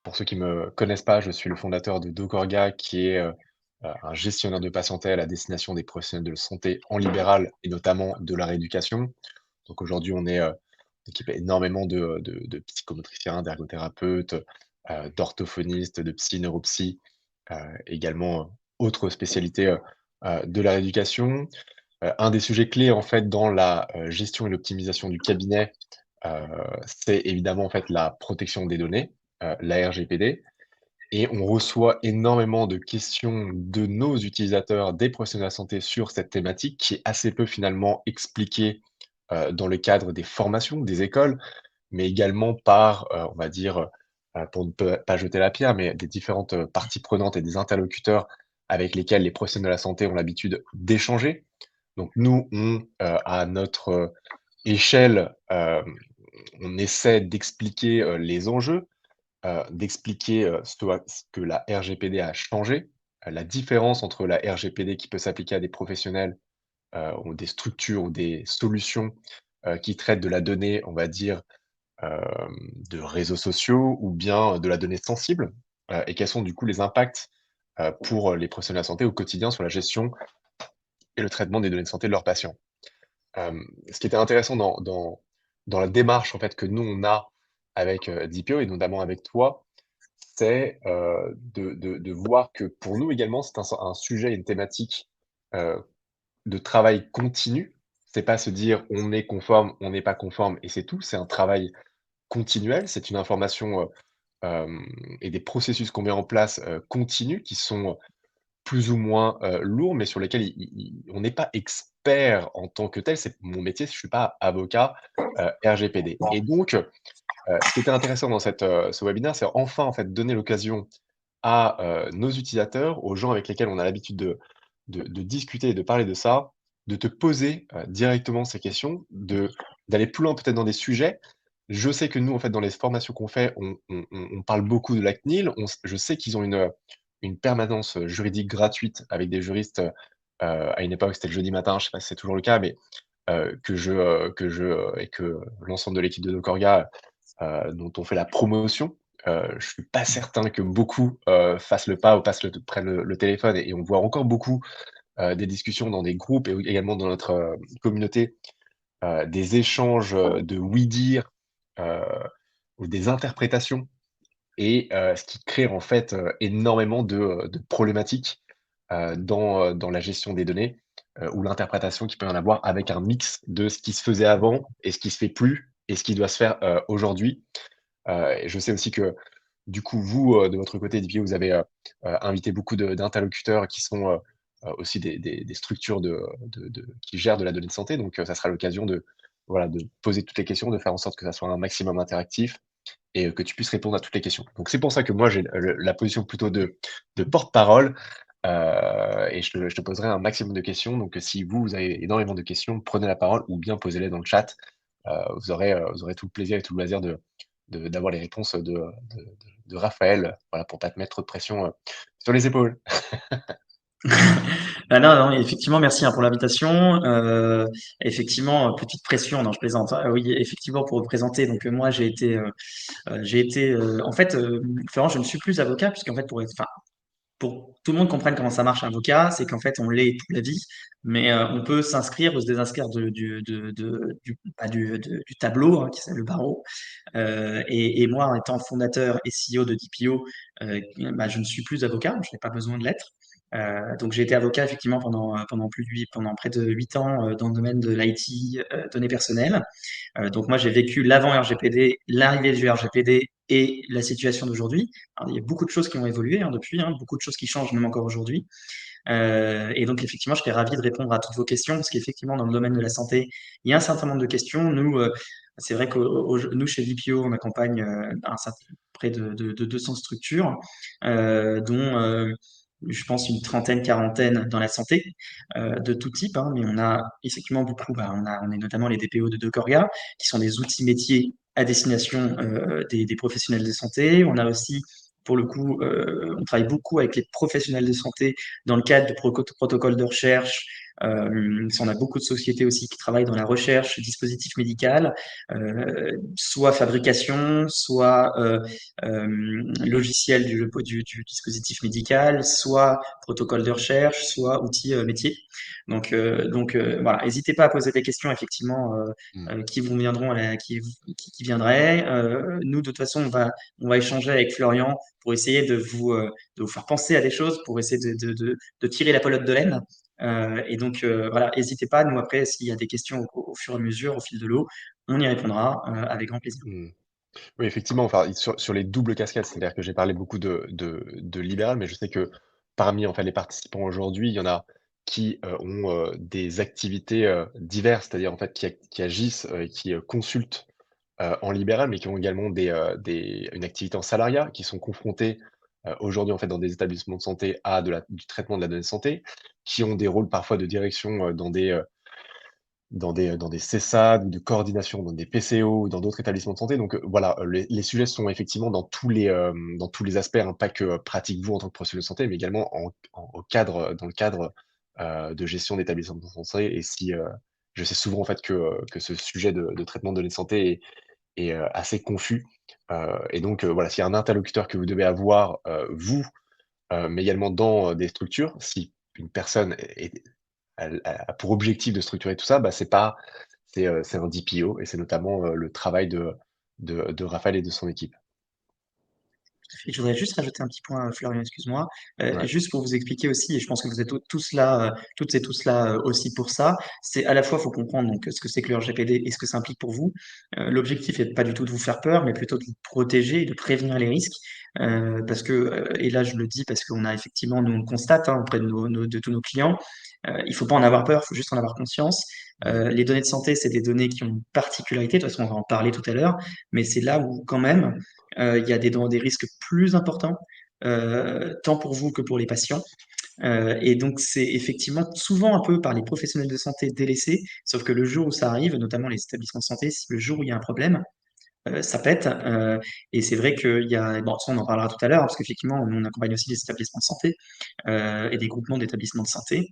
Pour ceux qui me connaissent pas, je suis le fondateur de DocOrga, qui est, un gestionnaire de patientèle à destination des professionnels de santé en libéral et notamment de la rééducation. Donc aujourd'hui, on est, une équipe énormément de psychomotriciens, d'ergothérapeutes, d'orthophonistes, de psy, neuropsy, également, autres spécialités, de la rééducation. Un des sujets clés en fait dans la, gestion et l'optimisation du cabinet, heu, c'est évidemment en fait la protection des données, la RGPD, et on reçoit énormément de questions de nos utilisateurs, des professionnels de la santé sur cette thématique qui est assez peu finalement expliquée, dans le cadre des formations, des écoles, mais également par, on va dire, pour ne pas jeter la pierre, mais des différentes, parties prenantes et des interlocuteurs avec lesquels les professionnels de la santé ont l'habitude d'échanger. Donc nous, à notre, échelle, on essaie d'expliquer, les enjeux, d'expliquer, ce que la RGPD a changé, la différence entre la RGPD qui peut s'appliquer à des professionnels, ou des structures ou des solutions, qui traitent de la donnée, on va dire, de réseaux sociaux ou bien de la donnée sensible, et quels sont du coup les impacts, pour les professionnels de la santé au quotidien sur la gestion et le traitement des données de santé de leurs patients. Ce qui était intéressant dans la démarche en fait que nous on a avec, DPO et notamment avec toi, c'est, de voir que pour nous également c'est un sujet, une thématique, heu, de travail continu. C'est pas se dire: «On est conforme, on n'est pas conforme» et c'est tout. C'est un travail continuel, c'est une information, et des processus qu'on met en place, continus qui sont plus ou moins, lourds, mais sur lesquels on n'est pas expert en tant que tel. C'est mon métier, je suis pas avocat, RGPD et donc ce qui était intéressant dans ce webinaire, c'est enfin, en fait, donner l'occasion à, nos utilisateurs, aux gens avec lesquels on a l'habitude de discuter et de parler de ça, de te poser, directement ces questions, d'aller plus loin peut-être dans des sujets. Je sais que nous, en fait, dans les formations qu'on fait, on parle beaucoup de la CNIL. Je sais qu'ils ont une permanence, juridique gratuite avec des juristes, à une époque, c'était le jeudi matin, je sais pas si c'est toujours le cas, mais et que l'ensemble de l'équipe de Nocorga, dont on fait la promotion. Je suis pas certain que beaucoup, fassent le pas ou prennent le téléphone et on voit encore beaucoup, des discussions dans des groupes et également dans notre, communauté, des échanges, de oui-dire, heu, ou des interprétations et ce qui crée en fait, énormément de problématiques, dans la gestion des données, ou l'interprétation qu'il peut y en avoir avec un mix de ce qui se faisait avant et ce qui se fait plus et ce qui doit se faire, aujourd'hui. Et je sais aussi que, du coup, vous, de votre côté, Didier, vous avez, invité beaucoup d'interlocuteurs qui sont, aussi des structures qui gèrent de la donnée de santé. Donc, ça sera l'occasion voilà, de poser toutes les questions, de faire en sorte que ça soit un maximum interactif et que tu puisses répondre à toutes les questions. Donc c'est pour ça que moi j'ai la position plutôt de porte-parole, et je te poserai un maximum de questions. Donc si vous avez énormément de questions, prenez la parole ou bien posez-les dans le chat. Vous aurez tout le plaisir et tout le loisir d'avoir les réponses de Raphaël, voilà, pour pas te mettre trop de pression, sur les épaules. Ah non, non, effectivement, merci hein, pour l'invitation. Effectivement, petite pression, non, je plaisante. Ah oui, effectivement, pour représenter. Donc moi, en fait, Florent, je ne suis plus avocat puisqu'en fait, enfin, pour que tout le monde comprenne comment ça marche un avocat, c'est qu'en fait, on l'est toute la vie, mais on peut s'inscrire ou se désinscrire du tableau, hein, qui s'appelle le barreau. Et moi, en étant fondateur et CEO de DPO, bah, je ne suis plus avocat, je n'ai pas besoin de l'être. Donc j'ai été avocat effectivement pendant près de 8 ans dans le domaine de l'IT, données personnelles. Donc moi j'ai vécu l'avant RGPD, l'arrivée du RGPD et la situation d'aujourd'hui. Alors, il y a beaucoup de choses qui ont évolué hein, depuis, hein, beaucoup de choses qui changent même encore aujourd'hui. Et donc effectivement, je serais ravi de répondre à toutes vos questions parce qu'effectivement dans le domaine de la santé, il y a un certain nombre de questions. Nous, c'est vrai que nous chez VPO, on accompagne près de 200 structures, dont je pense une trentaine, quarantaine dans la santé, de tout type, hein, mais on a effectivement beaucoup, bah, on est notamment les DPO de Decorga, qui sont des outils métiers à destination des professionnels de santé. On a aussi, pour le coup, on travaille beaucoup avec les professionnels de santé dans le cadre de protocoles de recherche, Si on a beaucoup de sociétés aussi qui travaillent dans la recherche dispositif médical, soit fabrication, soit logiciel du dispositif médical, soit protocole de recherche, soit outils métier. Voilà, n'hésitez pas à poser des questions effectivement Mmh. qui vous viendront qui viendraient. Nous, de toute façon, on va échanger avec Florian pour essayer de vous faire penser à des choses, pour essayer de tirer la pelote de laine. Voilà, n'hésitez pas. Nous, après, s'il y a des questions au fur et à mesure, au fil de l'eau, on y répondra avec grand plaisir. Mmh. Oui, effectivement, enfin, sur les doubles casquettes, c'est-à-dire que j'ai parlé beaucoup de libéral, mais je sais que parmi, en fait, les participants aujourd'hui, il y en a qui, ont, des activités, diverses, c'est-à-dire, en fait, qui agissent, et qui, consultent, en libéral, mais qui ont également une activité en salariat, qui sont confrontés, aujourd'hui, en fait, dans des établissements de santé à du traitement de la donnée de santé, qui ont des rôles parfois de direction, dans des CESAD ou de coordination dans des PCO ou dans d'autres établissements de santé. Donc, voilà, les sujets sont effectivement dans tous les aspects, hein, pas que, pratiquent vous en tant que professionnel de santé, mais également dans le cadre, de gestion d'établissements de santé. Et si, je sais souvent en fait que ce sujet de traitement de données de santé est assez confus. Et donc, voilà, s'il y a un interlocuteur que vous devez avoir, vous, mais également dans, des structures, si une personne elle a pour objectif de structurer tout ça, bah, c'est un DPO, et c'est notamment, le travail de Raphaël et de son équipe. Et je voudrais juste rajouter un petit point, Florian, excuse-moi, Ouais. juste pour vous expliquer aussi, et je pense que vous êtes tous là, toutes et tous là aussi pour ça. C'est à la fois, il faut comprendre donc ce que c'est que le RGPD et ce que ça implique pour vous. L'objectif est pas du tout de vous faire peur, mais plutôt de vous protéger et de prévenir les risques. Parce que, et là je le dis parce qu'on a effectivement, nous on le constate auprès de tous nos clients, il faut pas en avoir peur, il faut juste en avoir conscience. Mmh. Les données de santé, c'est des données qui ont une particularité, de toute façon on va en parler tout à l'heure, mais c'est là où quand même il y a des risques plus importants, tant pour vous que pour les patients. Et donc, c'est effectivement souvent un peu par les professionnels de santé délaissés, sauf que le jour où ça arrive, notamment les établissements de santé, le jour où il y a un problème, ça pète. Et c'est vrai qu'il y a, bon, ça on en parlera tout à l'heure, parce qu'effectivement, nous on accompagne aussi les établissements de santé et des groupements d'établissements de santé.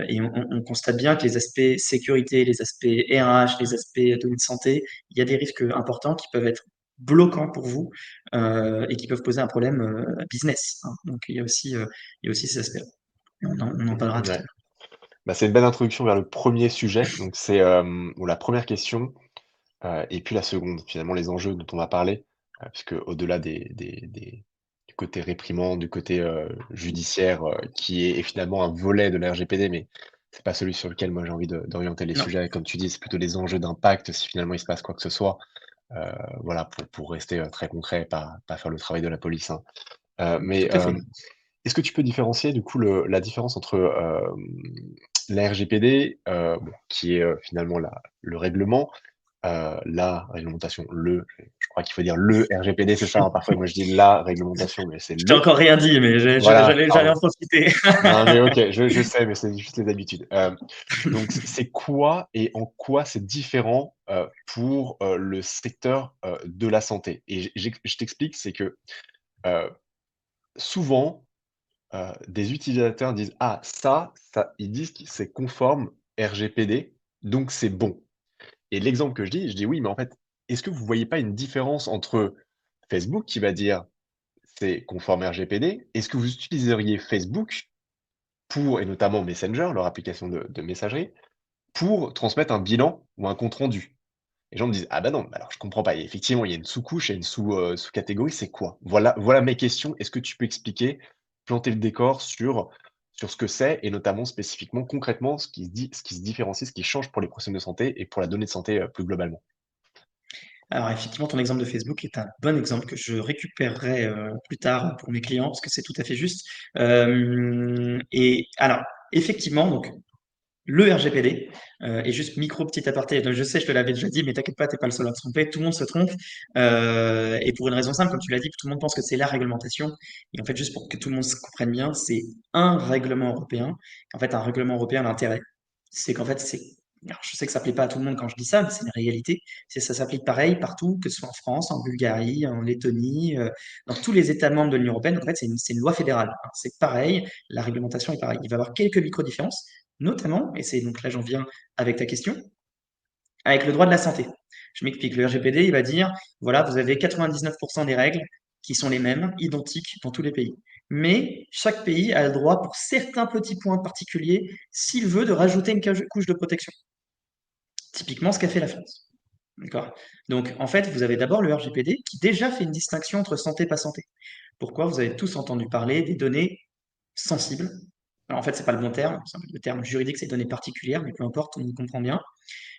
Et on constate bien que les aspects sécurité, les aspects RH, les aspects données de santé, il y a des risques importants qui peuvent être bloquants pour vous et qui peuvent poser un problème business, hein. Donc il y a aussi ces aspects-là. On en parlera tout à Ouais. l'heure. Bah, c'est une belle introduction vers le premier sujet, donc c'est, ou la première question, et puis la seconde, finalement, les enjeux dont on va parler, puisque au-delà du côté réprimand, du côté, judiciaire, qui est finalement un volet de la RGPD, mais c'est pas celui sur lequel moi j'ai envie d'orienter les Non, sujets. Comme tu dis, c'est plutôt les enjeux d'impact si finalement il se passe quoi que ce soit. Voilà, pour rester, très concret et pas faire le travail de la police, hein. Mais, tout à fait. est-ce que tu peux différencier du coup la différence entre, la RGPD, bon, qui est, finalement le règlement, la réglementation, je crois qu'il faut dire le RGPD, c'est ça, hein? Parfois moi je dis la réglementation, mais c'est Je t'ai le. encore rien dit, mais Voilà, j'allais en pardon. profiter. Non, mais OK, je sais, mais c'est juste les habitudes. Donc c'est quoi et en quoi c'est différent, pour, le secteur, de la santé? Et je t'explique, c'est que, heu, souvent, des utilisateurs disent: «Ah ça» ils disent que c'est conforme RGPD, donc c'est bon. Et l'exemple que je dis: «Oui, mais en fait, est-ce que vous voyez pas une différence entre Facebook qui va dire: "C'est conforme RGPD"? Est-ce que vous utiliseriez Facebook pour, et notamment Messenger, leur application de messagerie, pour transmettre un bilan ou un compte rendu?» Les gens me disent: «Ah bah non, bah alors je comprends pas». Et effectivement, il y a une sous-couche, il y a une sous-catégorie, c'est quoi? Voilà mes questions. Est-ce que tu peux expliquer, planter le décor sur ce que c'est, et notamment spécifiquement, concrètement, ce qui se différencie, ce qui change pour les professionnels de santé et pour la donnée de santé, plus globalement? Alors effectivement, ton exemple de Facebook est un bon exemple que je récupérerai plus tard pour mes clients parce que c'est tout à fait juste. Et alors, effectivement, donc le RGPD, et juste micro petit aparté, donc je sais, je te l'avais déjà dit, mais t'inquiète pas, t'es pas le seul à te tromper, tout le monde se trompe, et pour une raison simple, comme tu l'as dit, tout le monde pense que c'est la réglementation, et en fait, juste pour que tout le monde se comprenne bien, c'est un règlement européen. En fait, un règlement européen, l'intérêt, c'est qu'en fait, c'est Alors, je sais que ça plaît pas à tout le monde quand je dis ça, mais c'est une réalité. Ça s'applique pareil partout, que ce soit en France, en Bulgarie, en Lettonie, dans tous les États membres de l'Union européenne. En fait, c'est une loi fédérale, hein. C'est pareil, la réglementation est pareille. Il va y avoir quelques micro-différences, notamment, et c'est donc là j'en viens avec ta question, avec le droit de la santé. Je m'explique. Le RGPD, il va dire, voilà, vous avez 99% des règles qui sont les mêmes, identiques dans tous les pays. Mais chaque pays a le droit, pour certains petits points particuliers, s'il veut, de rajouter une couche de protection. Typiquement, ce qu'a fait la France. D'accord. Donc, en fait, vous avez d'abord le RGPD qui déjà fait une distinction entre santé et pas santé. Pourquoi? Vous avez tous entendu parler des données sensibles. Alors, en fait, c'est pas le bon terme. Le terme juridique, c'est données particulières, mais peu importe, on y comprend bien.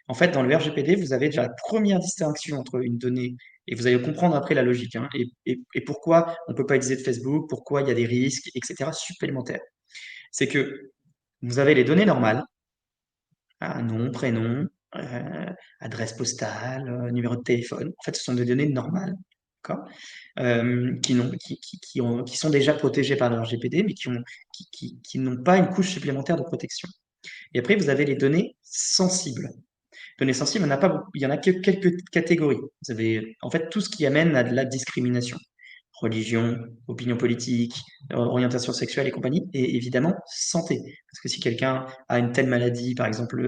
En fait, dans le RGPD, vous avez déjà la première distinction entre une donnée, et vous allez comprendre après la logique, hein, et pourquoi on ne peut pas utiliser de Facebook, pourquoi il y a des risques, etc., supplémentaires. C'est que vous avez les données normales, nom, prénom, adresse postale, numéro de téléphone. En fait, ce sont des données normales, d'accord, qui sont déjà protégées par le RGPD, mais qui n'ont pas une couche supplémentaire de protection. Et après, vous avez les données sensibles. Données sensibles, il n'y en a pas beaucoup. Il y en a que quelques catégories. Vous avez en fait tout ce qui amène à de la discrimination. Religion, opinion politique, orientation sexuelle et compagnie, et évidemment santé. Parce que si quelqu'un a une telle maladie, par exemple,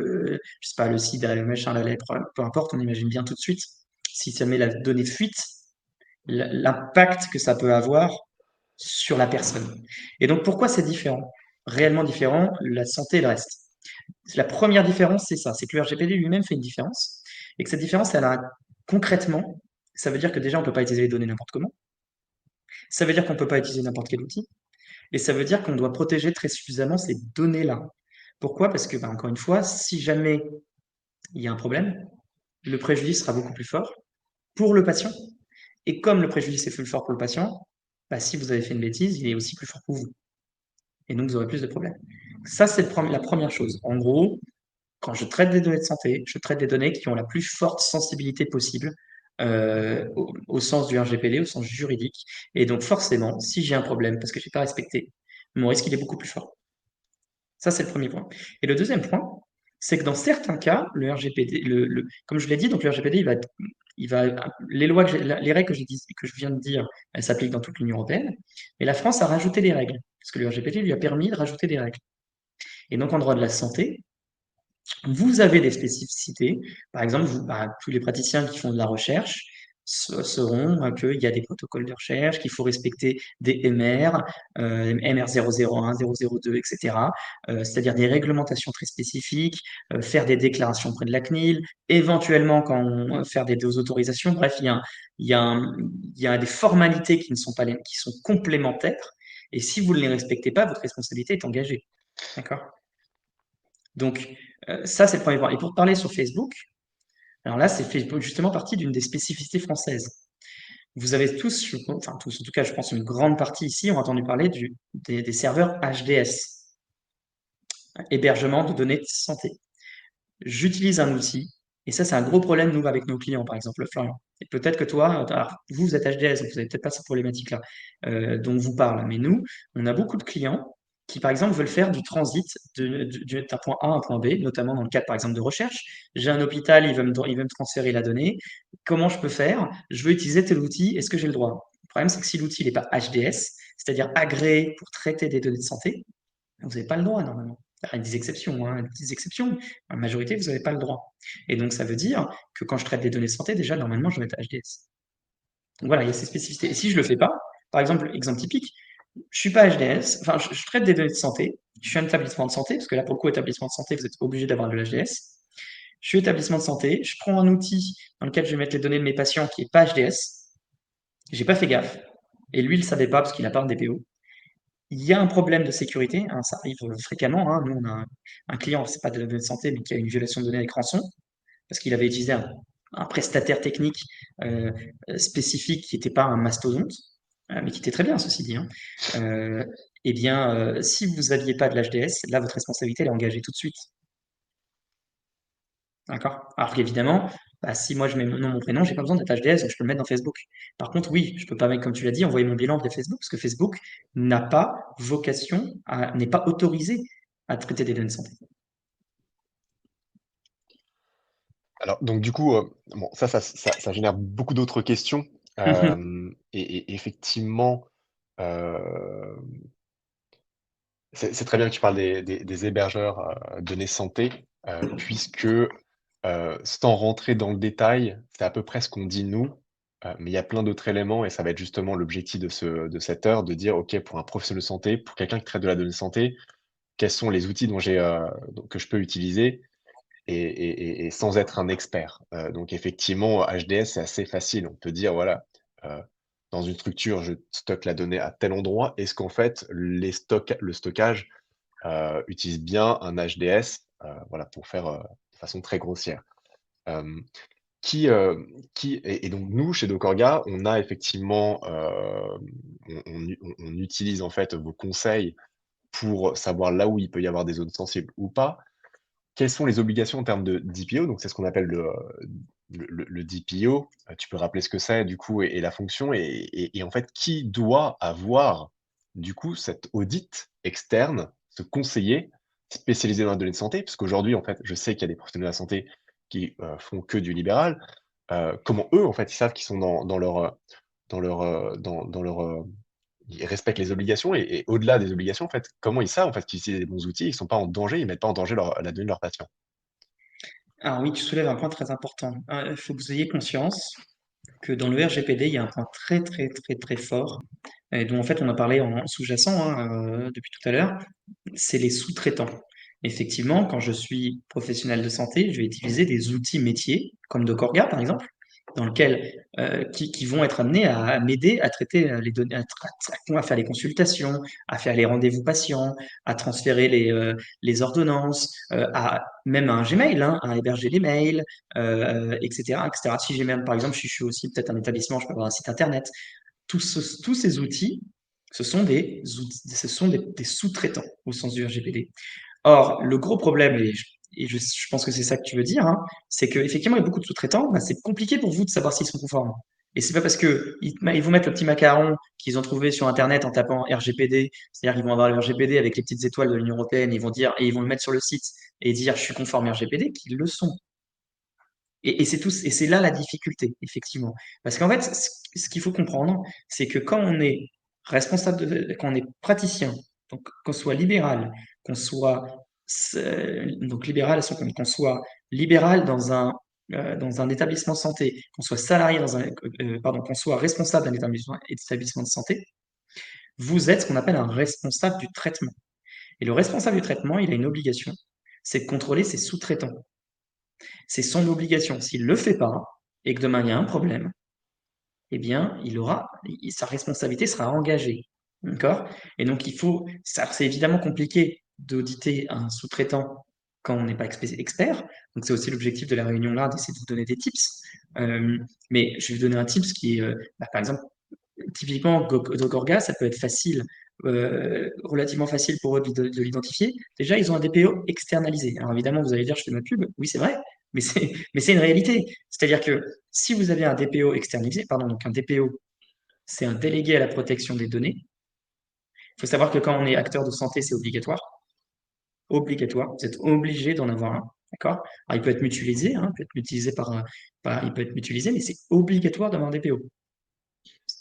je sais pas, le sida, le machin, la lèpre, peu importe, on imagine bien tout de suite, si ça met la donnée fuite, l'impact que ça peut avoir sur la personne. Et donc pourquoi c'est différent? Réellement différent, la santé et le reste. La première différence, c'est ça, c'est que le RGPD lui-même fait une différence, et que cette différence, elle a concrètement, ça veut dire que déjà, on ne peut pas utiliser les données n'importe comment, ça veut dire qu'on ne peut pas utiliser n'importe quel outil, et ça veut dire qu'on doit protéger très suffisamment ces données-là. Pourquoi? Parce que, encore une fois, si jamais il y a un problème, le préjudice sera beaucoup plus fort pour le patient, et comme le préjudice est plus fort pour le patient, bah, si vous avez fait une bêtise, il est aussi plus fort pour vous, et donc vous aurez plus de problèmes. Ça, c'est la première chose. En gros, quand je traite des données de santé, je traite des données qui ont la plus forte sensibilité possible au sens du RGPD, au sens juridique. Et donc forcément, si j'ai un problème parce que je n'ai pas respecté, mon risque il est beaucoup plus fort. Ça, c'est le premier point. Et le deuxième point, c'est que dans certains cas, le RGPD, comme je l'ai dit, donc le RGPD, les lois, les règles que je viens de dire, elles s'appliquent dans toute l'Union européenne. Mais la France a rajouté des règles, parce que le RGPD lui a permis de rajouter des règles. Et donc en droit de la santé, vous avez des spécificités. Par exemple, tous les praticiens qui font de la recherche sauront qu'il y a des protocoles de recherche, qu'il faut respecter des MR, MR001, 002, etc. C'est-à-dire des réglementations très spécifiques, faire des déclarations auprès de la CNIL, éventuellement faire des autorisations. Bref, il y a des formalités qui ne sont pas qui sont complémentaires. Et si vous ne les respectez pas, votre responsabilité est engagée. D'accord? Donc, ça, c'est le premier point. Et pour parler sur Facebook, alors là, c'est fait justement partie d'une des spécificités françaises. Vous avez tous, enfin tous, en tout cas, je pense une grande partie ici, ont entendu parler des serveurs HDS, hébergement de données de santé. J'utilise un outil, et ça, c'est un gros problème, nous, avec nos clients, par exemple, Florian. Et peut-être que toi, alors, vous êtes HDS, donc vous n'avez peut-être pas cette problématique-là dont vous parle, mais nous, on a beaucoup de clients qui, par exemple, veulent faire du transit d'un point A à un point B, notamment dans le cadre, par exemple, de recherche. J'ai un hôpital, il veut me transférer la donnée. Comment je peux faire? Je veux utiliser tel outil, est-ce que j'ai le droit? Le problème, c'est que si l'outil n'est pas HDS, c'est-à-dire agréé pour traiter des données de santé, vous n'avez pas le droit, normalement. Il y a des exceptions, hein, des petites exceptions. La majorité, vous n'avez pas le droit. Et donc, ça veut dire que quand je traite des données de santé, déjà, normalement, je vais être HDS. Donc voilà, il y a ces spécificités. Et si je ne le fais pas, par exemple, exemple typique, je suis pas HDS, enfin, je traite des données de santé, je suis un établissement de santé, parce que là, pour le coup, établissement de santé, vous êtes obligé d'avoir de l'HDS. Je suis établissement de santé, je prends un outil dans lequel je vais mettre les données de mes patients qui n'est pas HDS, j'ai pas fait gaffe, et lui, il ne le savait pas parce qu'il n'a pas un DPO. Il y a un problème de sécurité, hein, ça arrive fréquemment, hein. Nous, on a un client, c'est pas de la données de santé, mais qui a une violation de données avec rançon, parce qu'il avait utilisé un prestataire technique spécifique qui n'était pas un mastodonte, mais qui était très bien, ceci dit, hein. Eh bien, si vous n'aviez pas de l'HDS, là, votre responsabilité, elle est engagée tout de suite. D'accord? Alors qu'évidemment, si moi je mets mon nom, mon prénom, j'ai pas besoin d'être HDS, donc je peux le mettre dans Facebook. Par contre, oui, je peux pas mettre, comme tu l'as dit, envoyer mon bilan via Facebook, parce que Facebook n'a pas vocation n'est pas autorisé à traiter des données de santé. Alors, donc du coup, bon, ça génère beaucoup d'autres questions. Et effectivement, heu, c'est très bien que tu parles des hébergeurs, données santé, puisque, sans rentrer dans le détail, c'est à peu près ce qu'on dit nous, mais il y a plein d'autres éléments et ça va être justement l'objectif de cette heure, de dire: «OK, pour un professionnel de santé, pour quelqu'un qui traite de la donnée de santé, quels sont les outils donc que je peux utiliser?» Et sans être un expert. Donc effectivement, HDS, c'est assez facile. On peut dire, voilà, heu, dans une structure, je stocke la donnée à tel endroit. Est-ce qu'en fait, le stockage, utilise bien un HDS? Voilà, pour faire, de façon très grossière. Hem, qui, et donc nous, chez Dockorga, on a effectivement, on utilise en fait vos conseils pour savoir là où il peut y avoir des zones sensibles ou pas. Quelles sont les obligations en termes de DPO? Donc c'est ce qu'on appelle le DPO. Tu peux rappeler ce que c'est du coup et la fonction et en fait, qui doit avoir du coup cet audit externe, ce conseiller spécialisé dans la donnée de santé? Parce qu'aujourd'hui, en fait, je sais qu'il y a des professionnels de la santé qui, font que du libéral. Comment eux, en fait, ils savent qu'ils sont dans leur, ils respectent les obligations et au-delà des obligations, en fait, comment ils savent, en fait, qu'ils utilisent les bons outils, ils sont pas en danger, ils mettent pas en danger la donnée de leurs patients? Alors oui, tu soulèves un point très important. Il faut que vous ayez conscience que dans le RGPD, il y a un point très très très très fort, et dont en fait on a parlé en sous-jacent depuis tout à l'heure, c'est les sous-traitants. Effectivement, quand je suis professionnel de santé, je vais utiliser des outils métiers, comme Docorga par exemple, dans lequel, qui vont être amenés à m'aider à traiter les données, à faire les consultations, à faire les rendez-vous patients, à transférer les ordonnances, à même un Gmail, hein, à héberger les mails, etc., etc. Si j'ai même, par exemple, je suis aussi peut-être un établissement, je peux avoir un site internet. Tous ces outils, ce sont des sous-traitants au sens du RGPD. Or, le gros problème, je pense que c'est ça que tu veux dire, hein, c'est qu'effectivement, il y a beaucoup de sous-traitants, bah, c'est compliqué pour vous de savoir s'ils sont conformes. Et c'est pas parce que ils vont mettre le petit macaron qu'ils ont trouvé sur Internet en tapant RGPD, c'est-à-dire qu'ils vont avoir le RGPD avec les petites étoiles de l'Union européenne, ils vont dire, et ils vont le mettre sur le site et dire je suis conforme RGPD, qu'ils le sont. Et c'est là la difficulté, effectivement. Parce qu'en fait, ce qu'il faut comprendre, c'est que quand on est quand on est praticien, donc qu'on soit libéral, qu'on soit donc libéral, qu'on soit libéral dans un établissement de santé, qu'on soit salarié pardon, qu'on soit responsable d'un établissement de santé, vous êtes ce qu'on appelle un responsable du traitement. Et le responsable du traitement, il a une obligation, c'est de contrôler ses sous-traitants. C'est son obligation. S'il ne le fait pas et que demain il y a un problème, eh bien, sa responsabilité sera engagée. D'accord? Et donc, c'est évidemment compliqué d'auditer un sous-traitant quand on n'est pas expert. Donc, c'est aussi l'objectif de la réunion là, d'essayer de vous donner des tips. Mais je vais vous donner un tips qui est, par exemple, typiquement, Gogorga, ça peut être facile, relativement facile pour eux de l'identifier. Déjà, ils ont un DPO externalisé. Alors évidemment, vous allez dire, je fais ma pub. Oui, c'est vrai, mais c'est une réalité. C'est-à-dire que si vous avez un DPO externalisé, pardon, donc un DPO, c'est un délégué à la protection des données. Il faut savoir que quand on est acteur de santé, c'est obligatoire. Obligatoire. Vous êtes obligé d'en avoir un. D'accord? Alors, il peut être mutualisé, hein, il peut être mutualisé, mais c'est obligatoire d'avoir un DPO.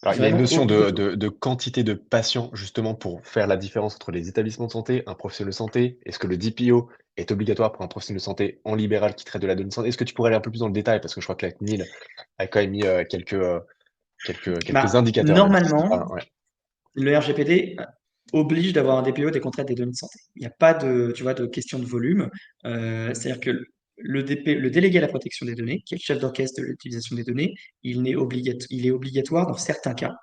Alors, il y a une Vraiment notion obligatoire. de quantité de patients, justement, pour faire la différence entre les établissements de santé, un professionnel de santé. Est-ce que le DPO est obligatoire pour un professionnel de santé en libéral qui traite de la donnée de santé? Est-ce que tu pourrais aller un peu plus dans le détail? Parce que je crois que la CNIL a quand même mis, quelques indicateurs là-dessus. Normalement, Ah, ouais. le RGPD oblige d'avoir un DPO des contrats des données de santé. Il n'y a pas de, tu vois, de question de volume. C'est-à-dire que le délégué à la protection des données, qui est le chef d'orchestre de l'utilisation des données, il est obligatoire dans certains cas,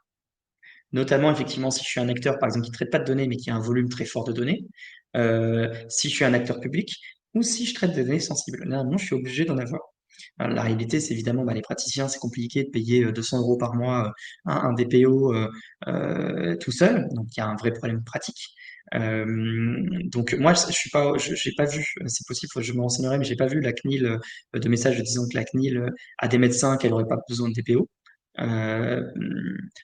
notamment effectivement si je suis un acteur, par exemple, qui ne traite pas de données, mais qui a un volume très fort de données, si je suis un acteur public, ou si je traite des données sensibles. Là, non, je suis obligé d'en avoir. La réalité, c'est évidemment, bah, les praticiens, c'est compliqué de payer 200 euros par mois un DPO tout seul. Donc, il y a un vrai problème pratique. Euh, donc, moi, je suis pas, j'ai pas vu, c'est possible, je me renseignerai, mais j'ai pas vu la CNIL de message disant que la CNIL a des médecins qu'elle n'aurait pas besoin de DPO. Euh,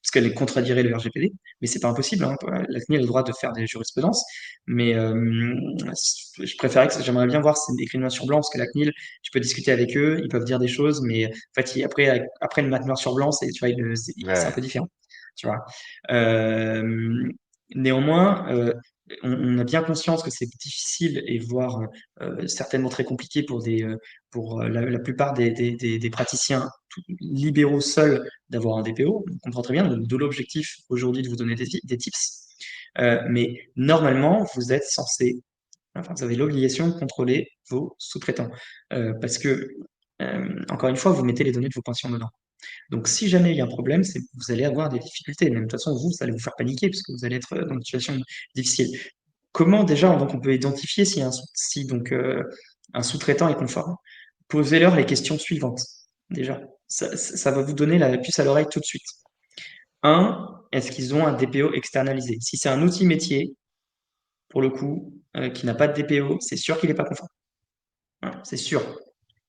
parce qu'elle contredirait le RGPD, mais c'est pas impossible, hein. La CNIL a le droit de faire des jurisprudences, mais j'aimerais bien voir si c'est écrit noir sur blanc, parce que la CNIL, tu peux discuter avec eux, ils peuvent dire des choses, mais en fait, après le mettre noir sur blanc, tu vois, c'est un Ouais, peu différent, tu vois. Euh, Néanmoins, on a bien conscience que c'est difficile et voire certainement très compliqué pour la plupart des praticiens libéraux seuls d'avoir un DPO. On comprend très bien, de l'objectif aujourd'hui de vous donner des tips. Mais normalement, vous êtes censé, enfin, vous avez l'obligation de contrôler vos sous-traitants. Parce que, encore une fois, vous mettez les données de vos patients dedans. Donc, si jamais il y a un problème, vous allez avoir des difficultés. Même de toute façon, vous allez vous faire paniquer parce que vous allez être dans une situation difficile. Comment déjà donc on peut identifier si donc un sous-traitant est conforme? Posez-leur les questions suivantes. Déjà, ça va vous donner la puce à l'oreille tout de suite. Un, est-ce qu'ils ont un DPO externalisé? Si c'est un outil métier, pour le coup, qui n'a pas de DPO, c'est sûr qu'il n'est pas conforme. Hein, c'est sûr.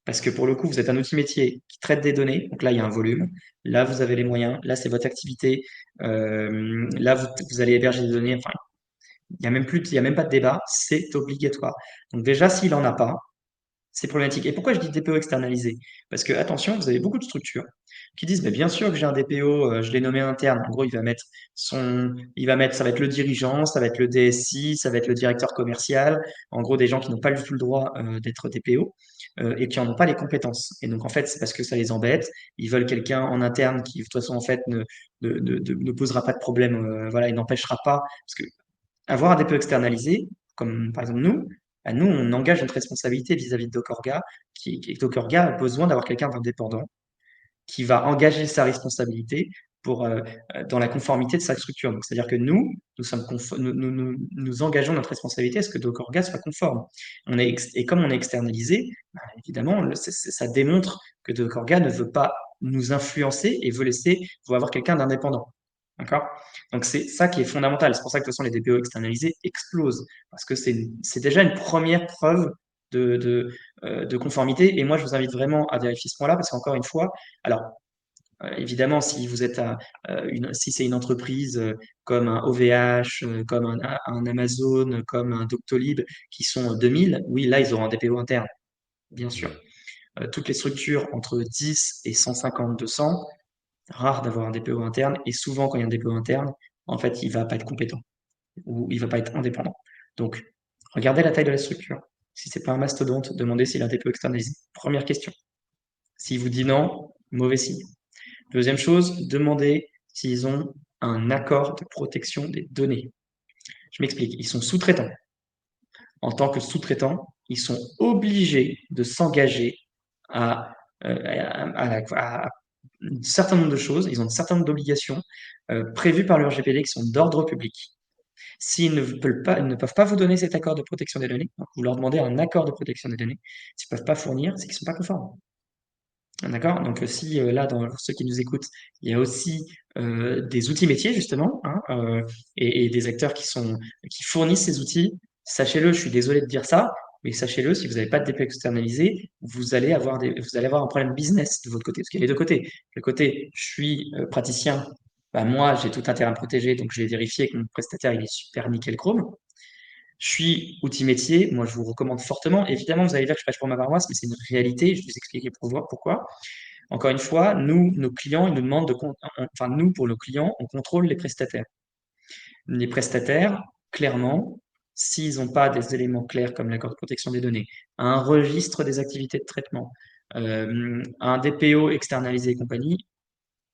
Parce que pour le coup, vous êtes un outil métier qui traite des données. Donc là, il y a un volume. Là, vous avez les moyens. Là, c'est votre activité. Là, vous allez héberger des données. Enfin, il y a même pas de débat. C'est obligatoire. Donc déjà, s'il en a pas, c'est problématique. Et pourquoi je dis DPO externalisé? Parce que, attention, vous avez beaucoup de structures qui disent, mais bien sûr que j'ai un DPO, je l'ai nommé interne. En gros, ça va être le dirigeant, ça va être le DSI, ça va être le directeur commercial. En gros, des gens qui n'ont pas du tout le droit d'être DPO et qui n'en ont pas les compétences. Et donc, en fait, c'est parce que ça les embête. Ils veulent quelqu'un en interne qui, de toute façon, en fait, ne posera pas de problème, voilà, et n'empêchera pas. Parce que avoir un DPO externalisé, comme par exemple nous, bah, nous, on engage notre responsabilité vis-à-vis de Dockorga, Dockorga a besoin d'avoir quelqu'un d'indépendant qui va engager sa responsabilité pour, dans la conformité de sa structure. Donc, c'est-à-dire que nous engageons notre responsabilité à ce que Dockorga soit conforme. Et comme on est externalisé, bah, évidemment, ça démontre que Dockorga ne veut pas nous influencer et veut avoir quelqu'un d'indépendant. D'accord? Donc, c'est ça qui est fondamental. C'est pour ça que de toute façon, les DPO externalisés explosent. Parce que c'est déjà une première preuve de conformité. Et moi, je vous invite vraiment à vérifier ce point-là, parce qu'encore une fois, alors, évidemment, si vous êtes si c'est une entreprise comme un OVH, comme un Amazon, comme un Doctolib, qui sont 2000, oui, là, ils auront un DPO interne, bien sûr. mm, Toutes les structures entre 10 et 150, 200, rare d'avoir un DPO interne. Et souvent, quand il y a un DPO interne, en fait, il va pas être compétent ou il va pas être indépendant. Donc, regardez la taille de la structure. Si c'est pas un mastodonte, demandez s'il a un DPO externalisé. Première question. S'il vous dit non, mauvais signe. Deuxième chose, demandez s'ils ont un accord de protection des données. Je m'explique. Ils sont sous-traitants. En tant que sous-traitants, ils sont obligés de s'engager à, à un certain nombre de choses. Ils ont un certain nombre d'obligations prévues par le RGPD qui sont d'ordre public. S'ils ne peuvent pas vous donner cet accord de protection des données, donc vous leur demandez un accord de protection des données, s'ils ne peuvent pas fournir, c'est qu'ils ne sont pas conformes. D'accord? Donc, si là, dans ceux qui nous écoutent, il y a aussi des outils métiers, justement, hein, et des acteurs qui fournissent ces outils, sachez-le, je suis désolé de dire ça, mais sachez-le, si vous n'avez pas de DP externalisé, vous allez avoir un problème business de votre côté, parce qu'il y a les deux côtés. Le côté, je suis praticien, bah, moi, j'ai tout intérêt à me protéger, donc je vais vérifier que mon prestataire, il est super nickel chrome. Je suis outil métier, moi je vous recommande fortement. Évidemment, vous allez dire que je prêche pour ma paroisse, mais c'est une réalité, je vais vous expliquer pour voir pourquoi. Encore une fois, nous, nos clients, ils nous demandent enfin, nous, pour nos clients, on contrôle les prestataires. Les prestataires, clairement, s'ils n'ont pas des éléments clairs comme l'accord de protection des données, un registre des activités de traitement, un DPO externalisé et compagnie,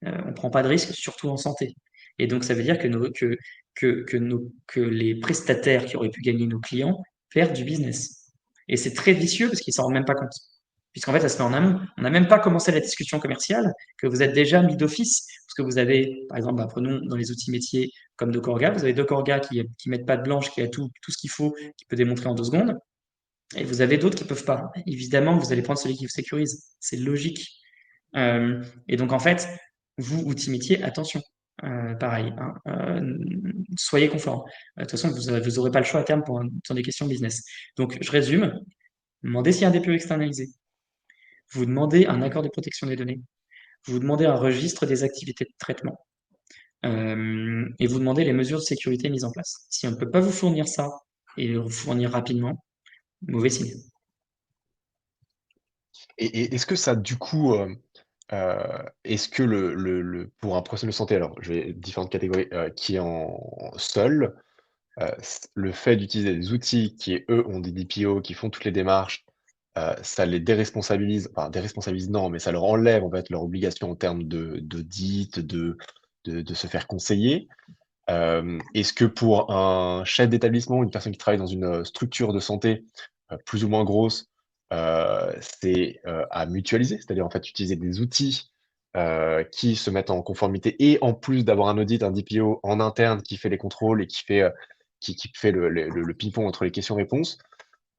on ne prend pas de risque, surtout en santé. Et donc, ça veut dire que les prestataires qui auraient pu gagner nos clients perdent du business. Et c'est très vicieux parce qu'ils ne s'en rendent même pas compte. Puisqu'en fait, ça se met en amont. On n'a même pas commencé la discussion commerciale, que vous êtes déjà mis d'office. Parce que vous avez, par exemple, bah, prenons dans les outils métiers comme Dockorga, vous avez Dockorga qui mettent pas de blanche, qui a tout ce qu'il faut, qui peut démontrer en 2 secondes. Et vous avez d'autres qui peuvent pas. Évidemment, vous allez prendre celui qui vous sécurise. C'est logique. Et donc, en fait, vous, outils métiers, attention. Pareil, hein, soyez conforme. De toute façon, vous n'aurez pas le choix à terme sur des questions business. Donc, je résume. Demandez s'il y a un DPO externalisé. Vous demandez un accord de protection des données. Vous demandez un registre des activités de traitement. et vous demandez les mesures de sécurité mises en place. Si on ne peut pas vous fournir ça et vous fournir rapidement, mauvais signe. Et est-ce que ça, du coup, est-ce que pour un professionnel de santé, alors je vais différentes catégories, qui est en seul, le fait d'utiliser des outils qui, eux, ont des DPO, qui font toutes les démarches, ça les déresponsabilise, enfin déresponsabilise non, mais ça leur enlève en fait leur obligation en termes d'audit, de se faire conseiller. Est-ce que pour un chef d'établissement, une personne qui travaille dans une, structure de santé, plus ou moins grosse, c'est, à mutualiser? C'est-à-dire, en fait, utiliser des outils, qui se mettent en conformité et en plus d'avoir un audit, un DPO en interne qui fait les contrôles et qui fait le ping-pong entre les questions-réponses.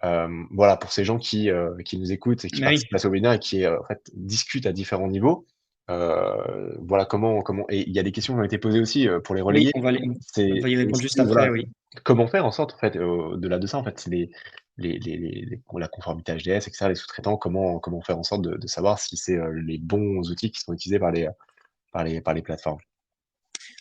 Voilà, pour ces gens qui nous écoutent et qui Mais oui, participent à ce webinaire et qui, en fait, discutent à différents niveaux, voilà comment et il y a des questions qui ont été posées aussi, pour les oui, relayer. on va y C'est répondre juste aussi, après, voilà, oui. comment faire en sorte, en fait, au-delà de ça, en fait, c'est la conformité HDS et cetera, les sous-traitants, comment faire en sorte de savoir si c'est, les bons outils qui sont utilisés par les plateformes?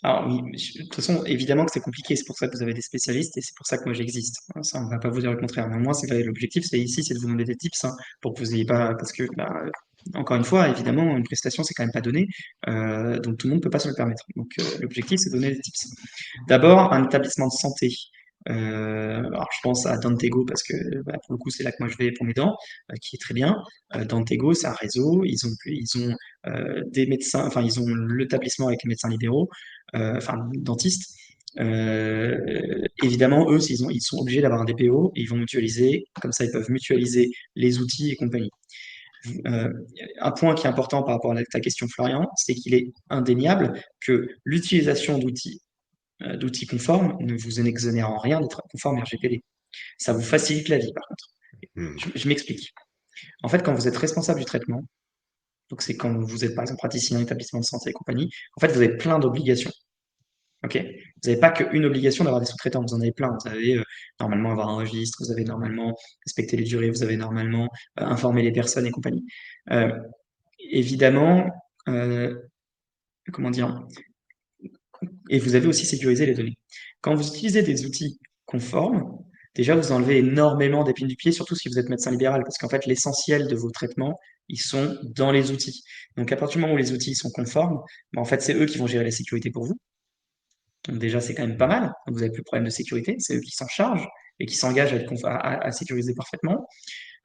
Alors oui, de toute façon, évidemment que c'est compliqué, c'est pour ça que vous avez des spécialistes et c'est pour ça que moi j'existe. Hein, ça, on va pas vous dire le contraire. Mais moi, c'est vrai, l'objectif, c'est ici, c'est de vous donner des tips, hein, pour que vous ayez pas, parce que, bah, encore une fois, évidemment, une prestation, c'est quand même pas donné, donc tout le monde peut pas se le permettre. Donc l'objectif, c'est de donner des tips. D'abord, un établissement de santé. Alors je pense à Dantego parce que bah, pour le coup c'est là que moi je vais pour mes dents, qui est très bien. Dantego c'est un réseau, ils ont des médecins, enfin ils ont l'établissement avec les médecins libéraux, enfin dentistes. Évidemment eux ils sont obligés d'avoir un DPO et ils vont mutualiser, comme ça ils peuvent mutualiser les outils et compagnie. Euh, un point qui est important par rapport à ta question Florian, c'est qu'il est indéniable que l'utilisation d'outils conformes ne vous exonère en rien d'être conforme RGPD. Ça vous facilite la vie, par contre. Mmh. Je m'explique. En fait, quand vous êtes responsable du traitement, donc c'est quand vous êtes par exemple praticien, établissement de santé et compagnie, en fait, vous avez plein d'obligations. Ok. Vous n'avez pas qu'une obligation d'avoir des sous-traitants, vous en avez plein. Vous avez normalement avoir un registre, vous avez normalement respecter les durées, vous avez normalement informer les personnes et compagnie. Euh, évidemment, euh, comment dire, et vous avez aussi sécurisé les données. Quand vous utilisez des outils conformes, déjà vous enlevez énormément d'épines du pied, surtout si vous êtes médecin libéral, parce qu'en fait l'essentiel de vos traitements, ils sont dans les outils. Donc à partir du moment où les outils sont conformes, en fait c'est eux qui vont gérer la sécurité pour vous. Donc déjà c'est quand même pas Mmh. mal, vous n'avez plus de problème de sécurité, c'est eux qui s'en chargent et qui s'engagent à sécuriser parfaitement.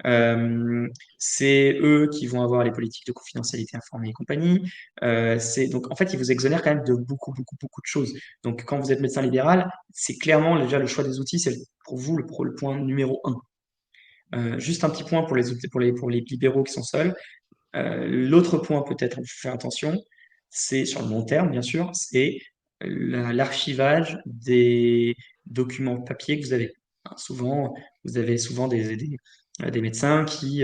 Euh, c'est eux qui vont avoir les politiques de confidentialité informée et compagnie. Donc en fait, ils vous exonèrent quand même de beaucoup, beaucoup, beaucoup de choses. Donc quand vous êtes médecin libéral, c'est clairement déjà le choix des outils, c'est pour vous le point numéro un. Juste un petit point pour les outils, pour les libéraux qui sont seuls. L'autre point peut-être à faire attention, c'est sur le long terme, bien sûr, c'est l'archivage des documents papier que vous avez. Hein, souvent, vous avez souvent des médecins qui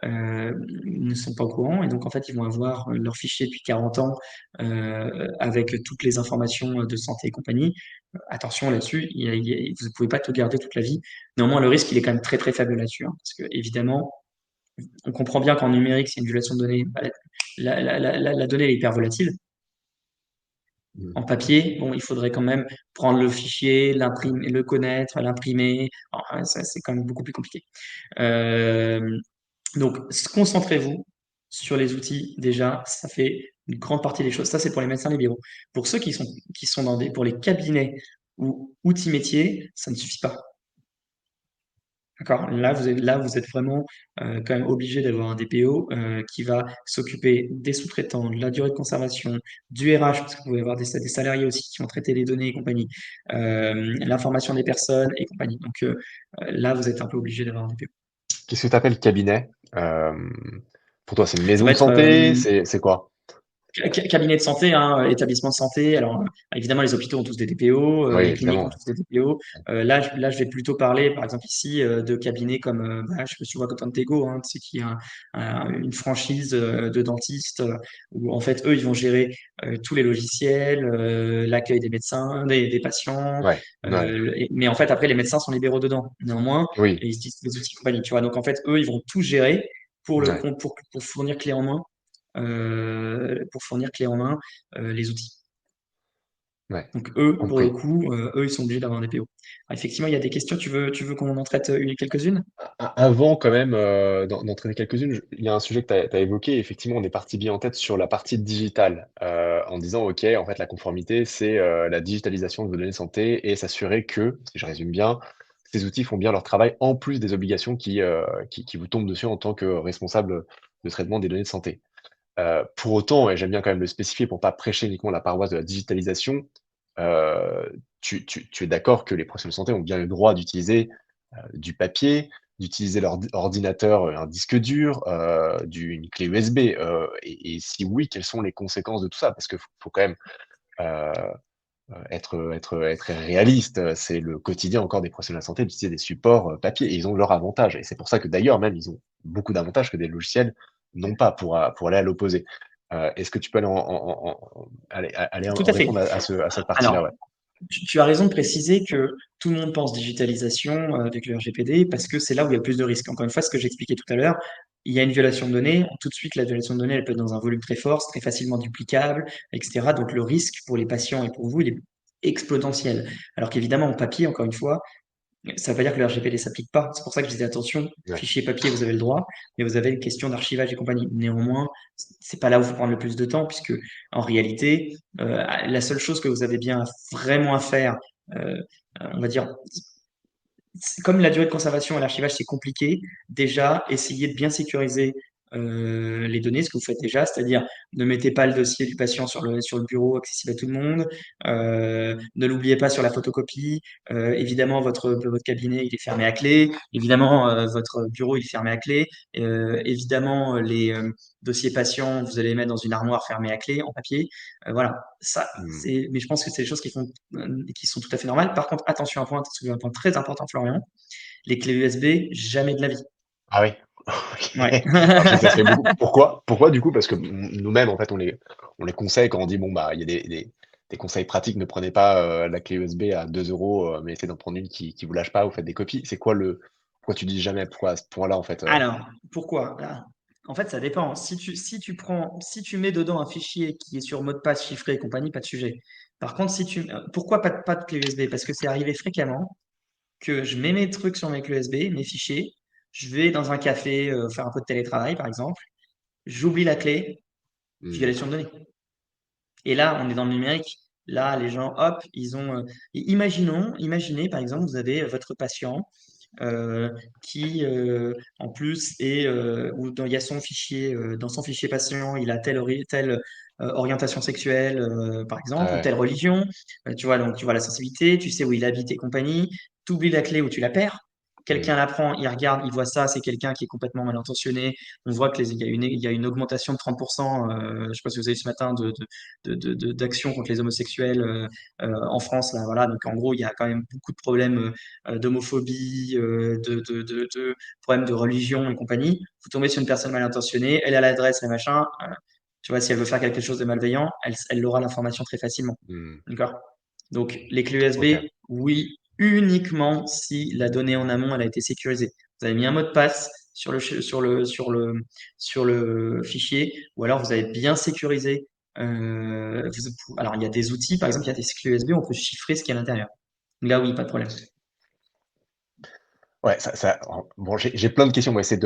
ne sont pas au courant et donc en fait ils vont avoir leur fichier depuis 40 ans avec toutes les informations de santé et compagnie. Attention là-dessus, vous ne pouvez pas tout garder toute la vie. Néanmoins, le risque il est quand même très très faible là-dessus, hein, parce que évidemment on comprend bien qu'en numérique, c'est une violation de données. Bah, la donnée est hyper volatile. Mmh. En papier, bon, il faudrait quand même prendre le fichier, l'imprimer, le connaître, l'imprimer. Alors, ça, c'est quand même beaucoup plus compliqué. Euh, donc, concentrez-vous sur les outils. Déjà, ça fait une grande partie des choses. Ça, c'est pour les médecins libéraux. Pour ceux qui sont pour les cabinets ou outils métiers, ça ne suffit pas. D'accord? Là, vous êtes vraiment quand même obligé d'avoir un DPO qui va s'occuper des sous-traitants, de la durée de conservation, du RH, parce que vous pouvez avoir des salariés aussi qui vont traiter les données et compagnie, l'information des personnes et compagnie. Donc là, vous êtes un peu obligé d'avoir un DPO. Qu'est-ce que tu appelles cabinet? Pour toi, c'est une Ça maison va de être santé? C'est quoi? Cabinet de santé, hein, établissement de santé. Alors, évidemment, les hôpitaux ont tous des DPO, Oui, les cliniques évidemment, ont ouais. tous des DPO. Là, je vais plutôt parler, par exemple, ici, de cabinets comme, bah, je sais pas si tu vois Tego, hein, c'est qui est une franchise de dentistes où, en fait, eux, ils vont gérer tous les logiciels, l'accueil des médecins, des patients. Ouais, ouais. Mais en fait, après, les médecins sont libéraux dedans. Néanmoins, Oui, ils utilisent les outils compagnie, tu vois. Donc, en fait, eux, ils vont tout gérer pour le ouais. compte, pour fournir clé en main les outils. Ouais. Donc eux, pour le Compris. coup, eux, ils sont obligés d'avoir un DPO. Alors, effectivement, il y a des questions. Tu veux qu'on en traite quelques-unes? Avant quand même d'en traiter quelques-unes, il y a un sujet que tu as évoqué. Effectivement, on est parti bien en tête sur la partie digitale, en disant, OK, en fait, la conformité, c'est la digitalisation de vos données de santé et s'assurer que, si je résume bien, ces outils font bien leur travail en plus des obligations qui vous tombent dessus en tant que responsable de traitement des données de santé. Pour autant, et j'aime bien quand même le spécifier pour pas prêcher uniquement la paroisse de la digitalisation, tu es d'accord que les professionnels de santé ont bien le droit d'utiliser du papier, d'utiliser leur ordinateur, un disque dur, une clé USB, et si oui, quelles sont les conséquences de tout ça? Parce qu'il faut quand même, heu être réaliste, c'est le quotidien encore des professionnels de la santé d'utiliser des supports, papier et ils ont leurs avantages et c'est pour ça que d'ailleurs même ils ont beaucoup d'avantages que des logiciels n'ont pas pour aller à l'opposé. Est-ce que tu peux aller aller Tout en à fait. répondre à cette partie-là? Alors, Ouais. tu as raison de préciser que tout le monde pense digitalisation avec le RGPD parce que c'est là où il y a le plus de risques. Encore une fois, ce que j'expliquais tout à l'heure, il y a une violation de données. Tout de suite, la violation de données, elle peut être dans un volume très fort, c'est très facilement duplicable, etc. Donc, le risque pour les patients et pour vous, il est exponentiel. Alors qu'évidemment, en papier, encore une fois, ça ne veut pas dire que le RGPD ne s'applique pas. C'est pour ça que je disais attention, Ouais. fichier papier, vous avez le droit, mais vous avez une question d'archivage et compagnie. Néanmoins, c'est pas là où il faut prendre le plus de temps, puisque en réalité, la seule chose que vous avez bien vraiment à faire, euh, on va dire, comme la durée de conservation et l'archivage, c'est compliqué, déjà, essayez de bien sécuriser les données, ce que vous faites déjà, c'est-à-dire ne mettez pas le dossier du patient sur le bureau accessible à tout le monde, ne l'oubliez pas sur la photocopie, évidemment, votre cabinet, il est fermé à clé, évidemment, votre bureau, il est fermé à clé, évidemment, les dossiers patients, vous allez les mettre dans une armoire fermée à clé, en papier, voilà. Ça, Mmh. mais je pense que c'est des choses qui sont tout à fait normales. Par contre, attention à un point, tu soulevé un point très important, Florian. Les clés USB, jamais de la vie. Ah oui? OK. Ouais. Alors je sais que ça se fait beaucoup. Pourquoi? Pourquoi du coup? Parce que nous-mêmes en fait on les conseille quand on dit bon bah il y a des conseils pratiques, ne prenez pas, la clé USB à 2 €, mais essayez d'en prendre une qui vous lâche pas, vous faites des copies. C'est quoi le pourquoi tu dis jamais? Pourquoi à ce point-là en fait? Alors, pourquoi? En fait, ça dépend. Si tu mets dedans un fichier qui est sur mot de passe chiffré et compagnie, pas de sujet. Par contre, pourquoi pas de clé USB? Parce que c'est arrivé fréquemment que je mets mes trucs sur mes clés USB, mes fichiers, je vais dans un café faire un peu de télétravail, par exemple, j'oublie la clé, Mmh. violation de données. Et là, on est dans le numérique. Là, les gens, hop, imaginez, par exemple, vous avez votre patient euh, qui, en plus, il y a son fichier, dans son fichier patient, il a telle orientation sexuelle, par Ah exemple, ou ouais. telle religion. Tu vois, donc tu vois la sensibilité, tu sais où il habite et compagnie. Tu oublies la clé ou tu la perds. Quelqu'un Mmh. la prend, il regarde, il voit ça, c'est quelqu'un qui est complètement mal intentionné. On voit il y a une augmentation de 30%, je ne sais pas si vous avez vu ce matin, d'actions contre les homosexuels en France. Là, voilà. Donc en gros, il y a quand même beaucoup de problèmes d'homophobie, de problèmes de religion et compagnie. Vous tombez sur une personne mal intentionnée, elle a l'adresse, les machins. Tu vois, si elle veut faire quelque chose de malveillant, elle aura l'information très facilement. Mmh. D'accord? Donc, les clés USB, OK. oui, uniquement si la donnée en amont, elle a été sécurisée. Vous avez mis un mot de passe sur le fichier, ou alors vous avez bien sécurisé. Alors, il y a des outils, par exemple, il y a des clés USB, on peut chiffrer ce qu'il y a à l'intérieur. Là, oui, pas de problème. Ouais, bon j'ai plein de questions, on va essayer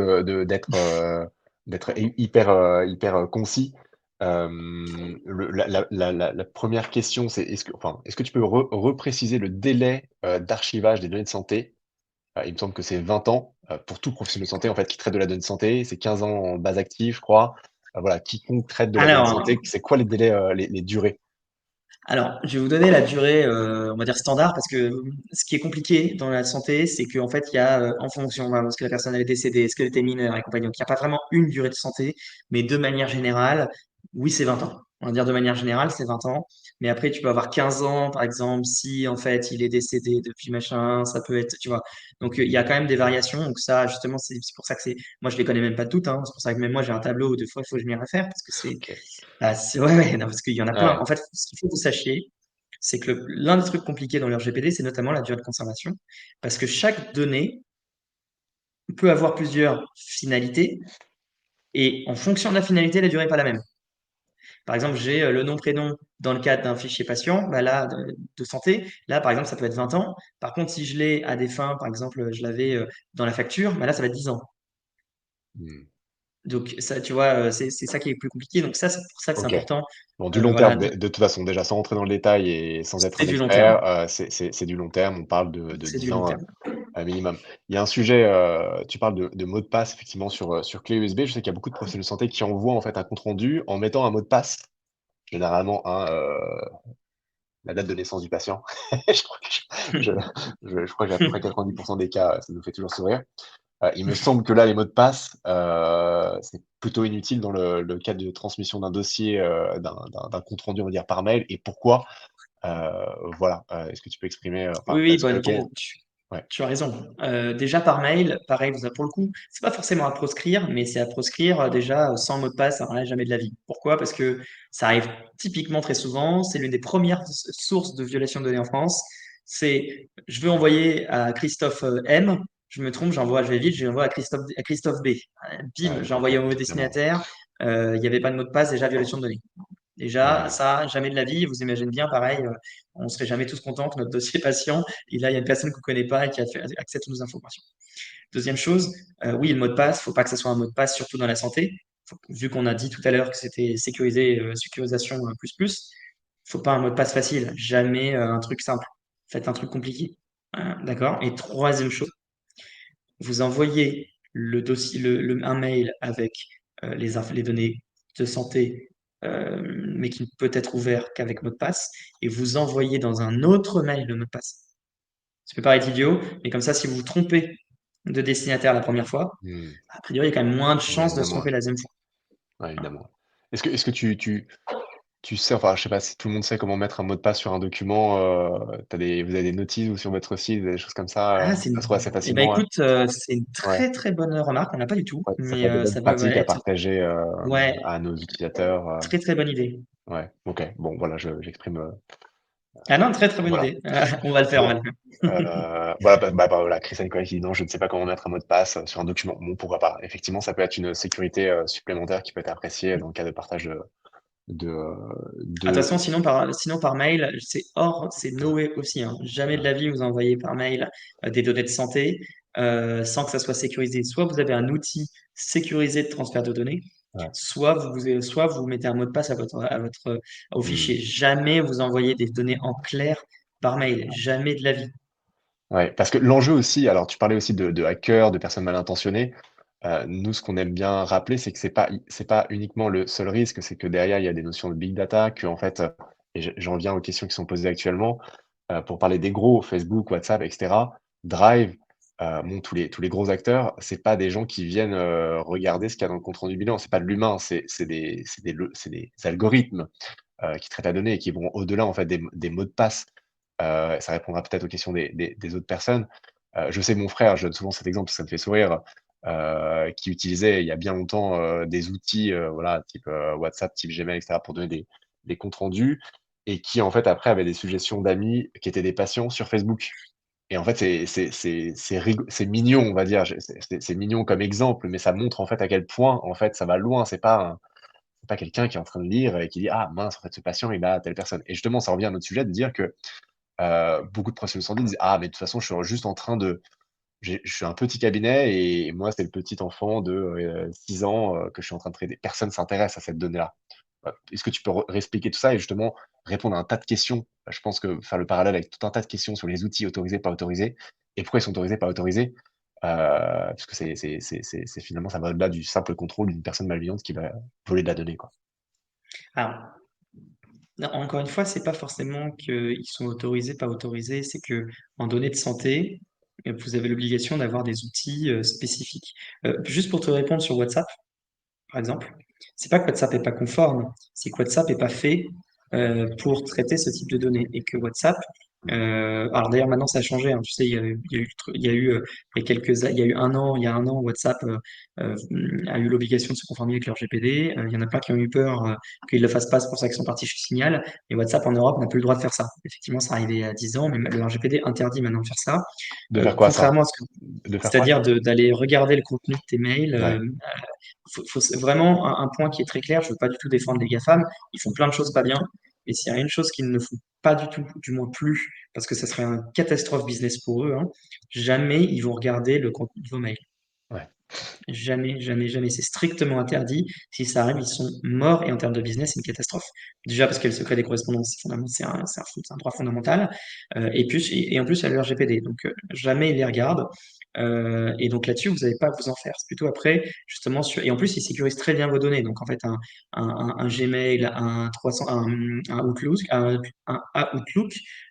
d'être hyper concis. La 1re question, c'est est-ce que tu peux repréciser le délai, d'archivage des données de santé? Il me semble que c'est 20 ans, pour tout professionnel de santé, en fait, qui traite de la donnée de santé. C'est 15 ans en base active, je crois. Voilà, quiconque traite de la donnée de Alors, santé, c'est quoi les délais, les durées? Alors, je vais vous donner la durée, on va dire standard, parce que ce qui est compliqué dans la santé, c'est qu'en fait, il y a, en fonction, voilà, est-ce que la personne elle est décédée, est-ce qu'elle était mineure et compagnie. Donc, il n'y a pas vraiment une durée de santé, mais de manière générale, oui, c'est 20 ans. On va dire de manière générale, c'est 20 ans. Mais après, tu peux avoir 15 ans, par exemple, si en fait il est décédé depuis machin, ça peut être, tu vois. Donc, il y a quand même des variations. Donc, ça, justement, c'est pour ça que moi, je les connais même pas toutes, hein. C'est pour ça que même moi, j'ai un tableau où des fois, il faut que je m'y réfère, parce que OK. ouais, ouais, non, parce qu'il y en a plein. Ouais. En fait, ce qu'il faut que vous sachiez, c'est que l'un des trucs compliqués dans le RGPD, c'est notamment la durée de conservation, parce que chaque donnée peut avoir plusieurs finalités, et en fonction de la finalité, la durée n'est pas la même. Par exemple, j'ai le nom, prénom dans le cadre d'un fichier patient, bah là, de santé. Là, par exemple, ça peut être 20 ans. Par contre, si je l'ai à des fins, par exemple, je l'avais dans la facture, bah là, ça va être 10 ans. Hmm. Donc, ça, tu vois, c'est ça qui est plus compliqué. Donc, ça, c'est pour ça que c'est Ok. important. Bon, du long terme, Voilà, de toute façon, déjà sans rentrer dans le détail et sans être c'est un du long terme. expert, c'est du long terme. On parle de C'est du 10 long ans terme. minimum. Il y a un sujet, tu parles de mot de passe effectivement sur clé USB. Je sais qu'il y a beaucoup de professionnels de santé qui envoient en fait un compte rendu en mettant un mot de passe, généralement la date de naissance du patient. Je crois que je, je crois qu'à peu près 90% des cas, ça nous fait toujours sourire. Il me semble que là, les mots de passe, c'est plutôt inutile dans le cas de transmission d'un dossier, d'un compte rendu, on va dire, par mail. Et pourquoi? Voilà. Est-ce que tu peux exprimer, Oui, enfin, oui, est-ce bah, que nickel. comment... Ouais. Tu as raison. Déjà par mail, pareil, pour le coup, c'est pas forcément à proscrire, mais c'est à proscrire déjà sans mot de passe, ça n'arrive jamais de la vie. Pourquoi? Parce que ça arrive typiquement très souvent. C'est l'une des premières sources de violation de données en France. C'est je veux envoyer à Christophe M, je me trompe, je vais vite, j'envoie à Christophe B. Bim, j'ai Ok, envoyé au mauvais évidemment. destinataire, il n'y avait pas de mot de passe, déjà violation de données. Déjà, Hmm. ça, jamais de la vie. Vous imaginez bien, pareil, on serait jamais tous contents que notre dossier patient, et là, il y a une personne qu'on ne connaît pas et qui a fait accès à toutes nos informations. Deuxième chose, oui, le mot de passe, il ne faut pas que ce soit un mot de passe, surtout dans la santé. Vu qu'on a dit tout à l'heure que c'était sécurisé, sécurisation plus plus, il ne faut pas un mot de passe facile, jamais un truc simple. Faites un truc compliqué. D'accord? Et troisième chose, vous envoyez le dossier, un mail avec les données de santé, mais qui ne peut être ouvert qu'avec mot de passe, et vous envoyez dans un autre mail le mot de passe. Ça peut paraître idiot, mais comme ça, si vous vous trompez de destinataire la première fois, Hmm. a priori, il y a quand même moins de Ouais, chances de se évidemment. tromper la deuxième fois. Ouais, évidemment. Est-ce que tu sais, enfin, je sais pas si tout le monde sait comment mettre un mot de passe sur un document. Vous avez des notices ou sur votre site, des choses comme ça. Ah, Ça se trouve assez eh ben facilement. écoute, c'est une Ouais. très très bonne remarque, on n'a pas du tout, Ouais, ça peut mais être des bonnes ça peut pratiques à être, partager ouais, à nos utilisateurs. très très bonne idée. Ouais, ok. Bon, voilà, j'exprime. Ah non, très très bonne Voilà. idée. On va le faire, on va Bon. le faire. Voilà, voilà, Chris Nicolas qui dit non, je ne sais pas comment mettre un mot de passe sur un document. Bon, pourquoi pas. Effectivement, ça peut être une sécurité supplémentaire qui peut être appréciée dans le cas de partage de, euh, Ah, de toute de... façon, sinon par mail, c'est no way aussi, hein. Jamais de la vie vous envoyez par mail des données de santé sans que ça soit sécurisé. Soit vous avez un outil sécurisé de transfert de données, Ouais. soit vous mettez un mot de passe au Hmm. fichier. Jamais vous envoyez des données en clair par mail. Jamais de la vie. Ouais, parce que l'enjeu aussi, alors tu parlais aussi de hackers, de personnes mal intentionnées. Nous, ce qu'on aime bien rappeler, c'est que c'est pas uniquement le seul risque, c'est que derrière, il y a des notions de big data, que en fait, et j'en viens aux questions qui sont posées actuellement, pour parler des gros, Facebook, WhatsApp, etc., Drive, bon, tous les gros acteurs, c'est pas des gens qui viennent regarder ce qu'il y a dans le compte rendu bilan, c'est pas de l'humain, c'est des algorithmes qui traitent la donnée et qui vont au-delà en fait des mots de passe. Ça répondra peut-être aux questions des autres personnes. Je sais mon frère, je donne souvent cet exemple, ça me fait sourire, qui utilisait il y a bien longtemps des outils voilà, type WhatsApp, type Gmail, etc., pour donner des comptes rendus, et qui en fait après avait des suggestions d'amis qui étaient des patients sur Facebook. Et en fait, c'est mignon, on va dire. C'est mignon comme exemple, mais ça montre en fait à quel point en fait ça va loin. C'est pas quelqu'un qui est en train de lire et qui dit ah mince en fait ce patient il a telle personne. Et justement, ça revient à notre sujet de dire que beaucoup de professionnels de santé disent ah mais de toute façon je suis juste en train de je suis un petit cabinet et moi, c'est le petit enfant de 6 ans que je suis en train de traiter. Personne ne s'intéresse à cette donnée-là. Est-ce que tu peux réexpliquer tout ça et justement répondre à un tas de questions? Je pense que faire le parallèle avec tout un tas de questions sur les outils autorisés, pas autorisés, et pourquoi ils sont autorisés, pas autorisés, parce que finalement, ça va au-delà du simple contrôle d'une personne malveillante qui va voler de la donnée, quoi. Alors, non, encore une fois, c'est pas forcément qu'ils sont autorisés, pas autorisés, c'est que en données de santé, vous avez l'obligation d'avoir des outils spécifiques. Juste pour te répondre sur WhatsApp, par exemple, c'est pas que WhatsApp est pas conforme, c'est que WhatsApp est pas fait pour traiter ce type de données et que WhatsApp Alors d'ailleurs maintenant ça a changé, hein. Tu sais, il y a eu il y a un an, WhatsApp euh, a eu l'obligation de se conformer avec leur RGPD. Il y en a plein qui ont eu peur qu'ils le fassent pas, c'est pour ça qu'ils sont partis chez Signal. Et WhatsApp en Europe n'a plus le droit de faire ça. Effectivement, ça arrivait il y a 10 ans, mais le RGPD interdit maintenant de faire ça. De faire quoi ça? Contrairement à ce que, De faire quoi? c'est-à-dire d'aller regarder le contenu de tes mails. Ouais. Vraiment un point qui est très clair. Je veux pas du tout défendre les GAFAM. Ils font plein de choses pas bien. Et s'il y a une chose qu'ils ne font pas du tout, du moins plus, parce que ça serait une catastrophe business pour eux, hein, jamais ils vont regarder le contenu de vos mails. Ouais. Jamais, jamais, jamais. C'est strictement interdit. Si ça arrive, ils sont morts et en termes de business, c'est une catastrophe. Déjà parce que le secret des correspondances, c'est un droit fondamental. Et en plus, il y a le RGPD. Donc, jamais ils les regardent. Et donc là-dessus, vous n'avez pas à vous en faire. C'est plutôt après, justement, et en plus, ils sécurisent très bien vos données. Donc, en fait, un Gmail, un 300, un Outlook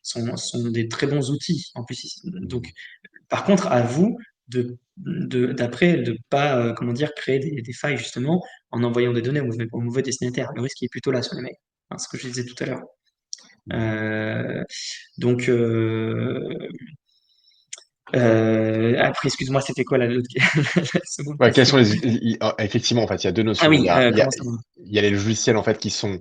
sont des très bons outils. En plus, donc, par contre, à vous d'après, de pas, comment dire, créer des failles justement en envoyant des données au mauvais destinataire. Le risque est plutôt là sur les mails. Hein, ce que je disais tout à l'heure. Euh, donc, après, excuse-moi, c'était quoi la seconde Ouais, quelles sont question? effectivement, en fait, il y a deux Ah notions. oui, comment ça va? Il y a les logiciels, en fait, qui sont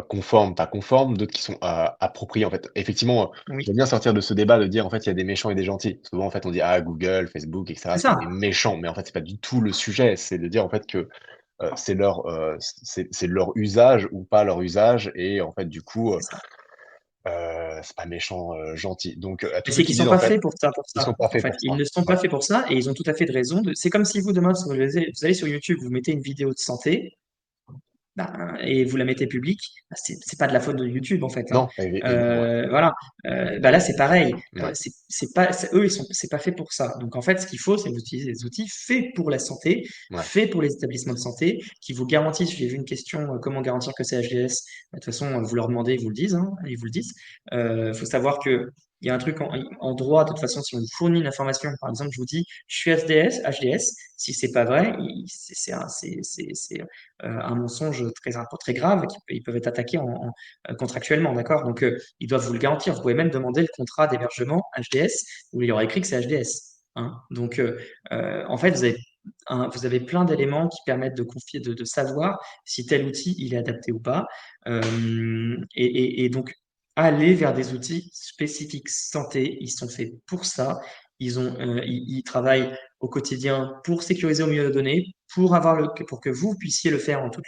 conformes, pas conformes, d'autres qui sont appropriés, en fait. Effectivement, Oui, j'aime bien sortir de ce débat de dire, en fait, il y a des méchants et des gentils. Souvent, en fait, on dit, ah, Google, Facebook, c'est etc., c'est ça. des méchants. Mais en fait, c'est pas du tout le sujet. C'est de dire, en fait, que c'est leur usage ou pas leur usage. Et en fait, du coup, C'est ça. c'est pas méchant, gentil. Donc, à tous Mais ceux c'est qui qu'ils sont disent, en pas fait, faits pour ça, ils sont pas En faits fait, pour ils ça. ne sont Ouais. pas faits pour ça et ils ont tout à fait de raison. C'est comme si vous demain, vous allez sur YouTube, vous mettez une vidéo de santé. Et vous la mettez publique, c'est pas de la faute de YouTube en fait, hein. Non, évidemment, ouais. Voilà. Là c'est pareil. Ouais. Eux c'est pas fait pour ça. Donc en fait, ce qu'il faut, c'est utiliser des outils faits pour la santé, Ouais. faits pour les établissements de santé, qui vous garantissent. J'ai vu une question, comment garantir que c'est HDS? De toute façon, vous leur demandez, ils vous le disent, hein, ils vous le disent. Faut savoir que il y a un truc en droit, de toute façon, si on vous fournit une information, par exemple, je vous dis, je suis HDS, si c'est pas vrai, c'est un mensonge très grave, ils peuvent être attaqués contractuellement, d'accord? Donc, ils doivent vous le garantir. Vous pouvez même demander le contrat d'hébergement HDS où il y aura écrit que c'est HDS. Hein. Donc, en fait, vous avez plein d'éléments qui permettent de confier, de savoir si tel outil il est adapté ou pas. Et donc, aller vers des outils spécifiques santé, ils sont faits pour ça. Ils travaillent au quotidien pour sécuriser au mieux les données, pour que vous puissiez le faire en toute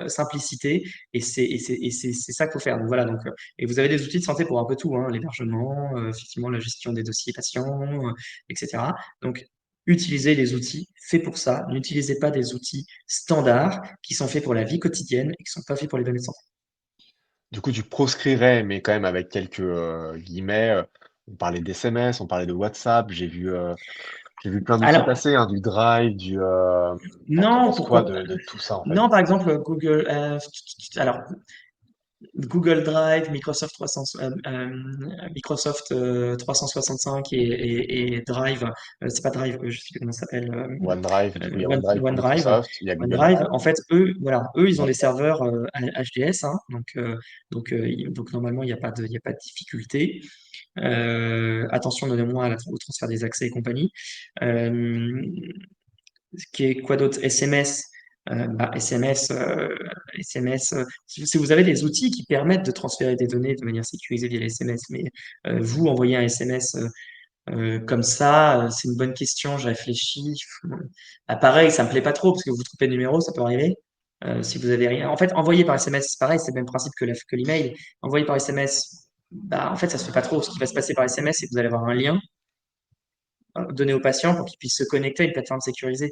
simplicité. C'est ça qu'il faut faire. Donc voilà. Et vous avez des outils de santé pour un peu tout, hein, l'hébergement, effectivement la gestion des dossiers patients, etc. Donc utilisez les outils faits pour ça. N'utilisez pas des outils standards qui sont faits pour la vie quotidienne et qui sont pas faits pour les données de santé. Du coup, tu proscrirais, mais quand même avec quelques guillemets. On parlait d'SMS, on parlait de WhatsApp. J'ai vu plein d'outils Alors, passer, hein, du Drive, t'en non, penses quoi pourquoi? de tout ça, en fait? Non, par exemple, Google. Alors, Google Drive, Microsoft 365 et Drive, c'est pas Drive, je sais plus comment ça s'appelle, OneDrive, du coup, il y a OneDrive pour OneDrive. Microsoft, il y a Google OneDrive, Drive, en fait, eux, voilà, eux, ils ont des WhatsApp. serveurs HDS, hein, donc normalement, il y a pas de difficulté. Attention, donnez-moi au transfert des accès et compagnie. Euh, quoi d'autre? SMS. SMS, si vous avez des outils qui permettent de transférer des données de manière sécurisée via les SMS, mais vous envoyer un SMS comme ça, c'est une bonne question, je réfléchis. Pareil, ça me plaît pas trop parce que vous trompez de numéro, ça peut arriver. Si vous avez rien. En fait, envoyer par SMS, c'est pareil, c'est le même principe que l'email. Envoyer par SMS, en fait, ça se fait pas trop. Ce qui va se passer par SMS, c'est que vous allez avoir un lien donné au patient pour qu'il puisse se connecter à une plateforme sécurisée.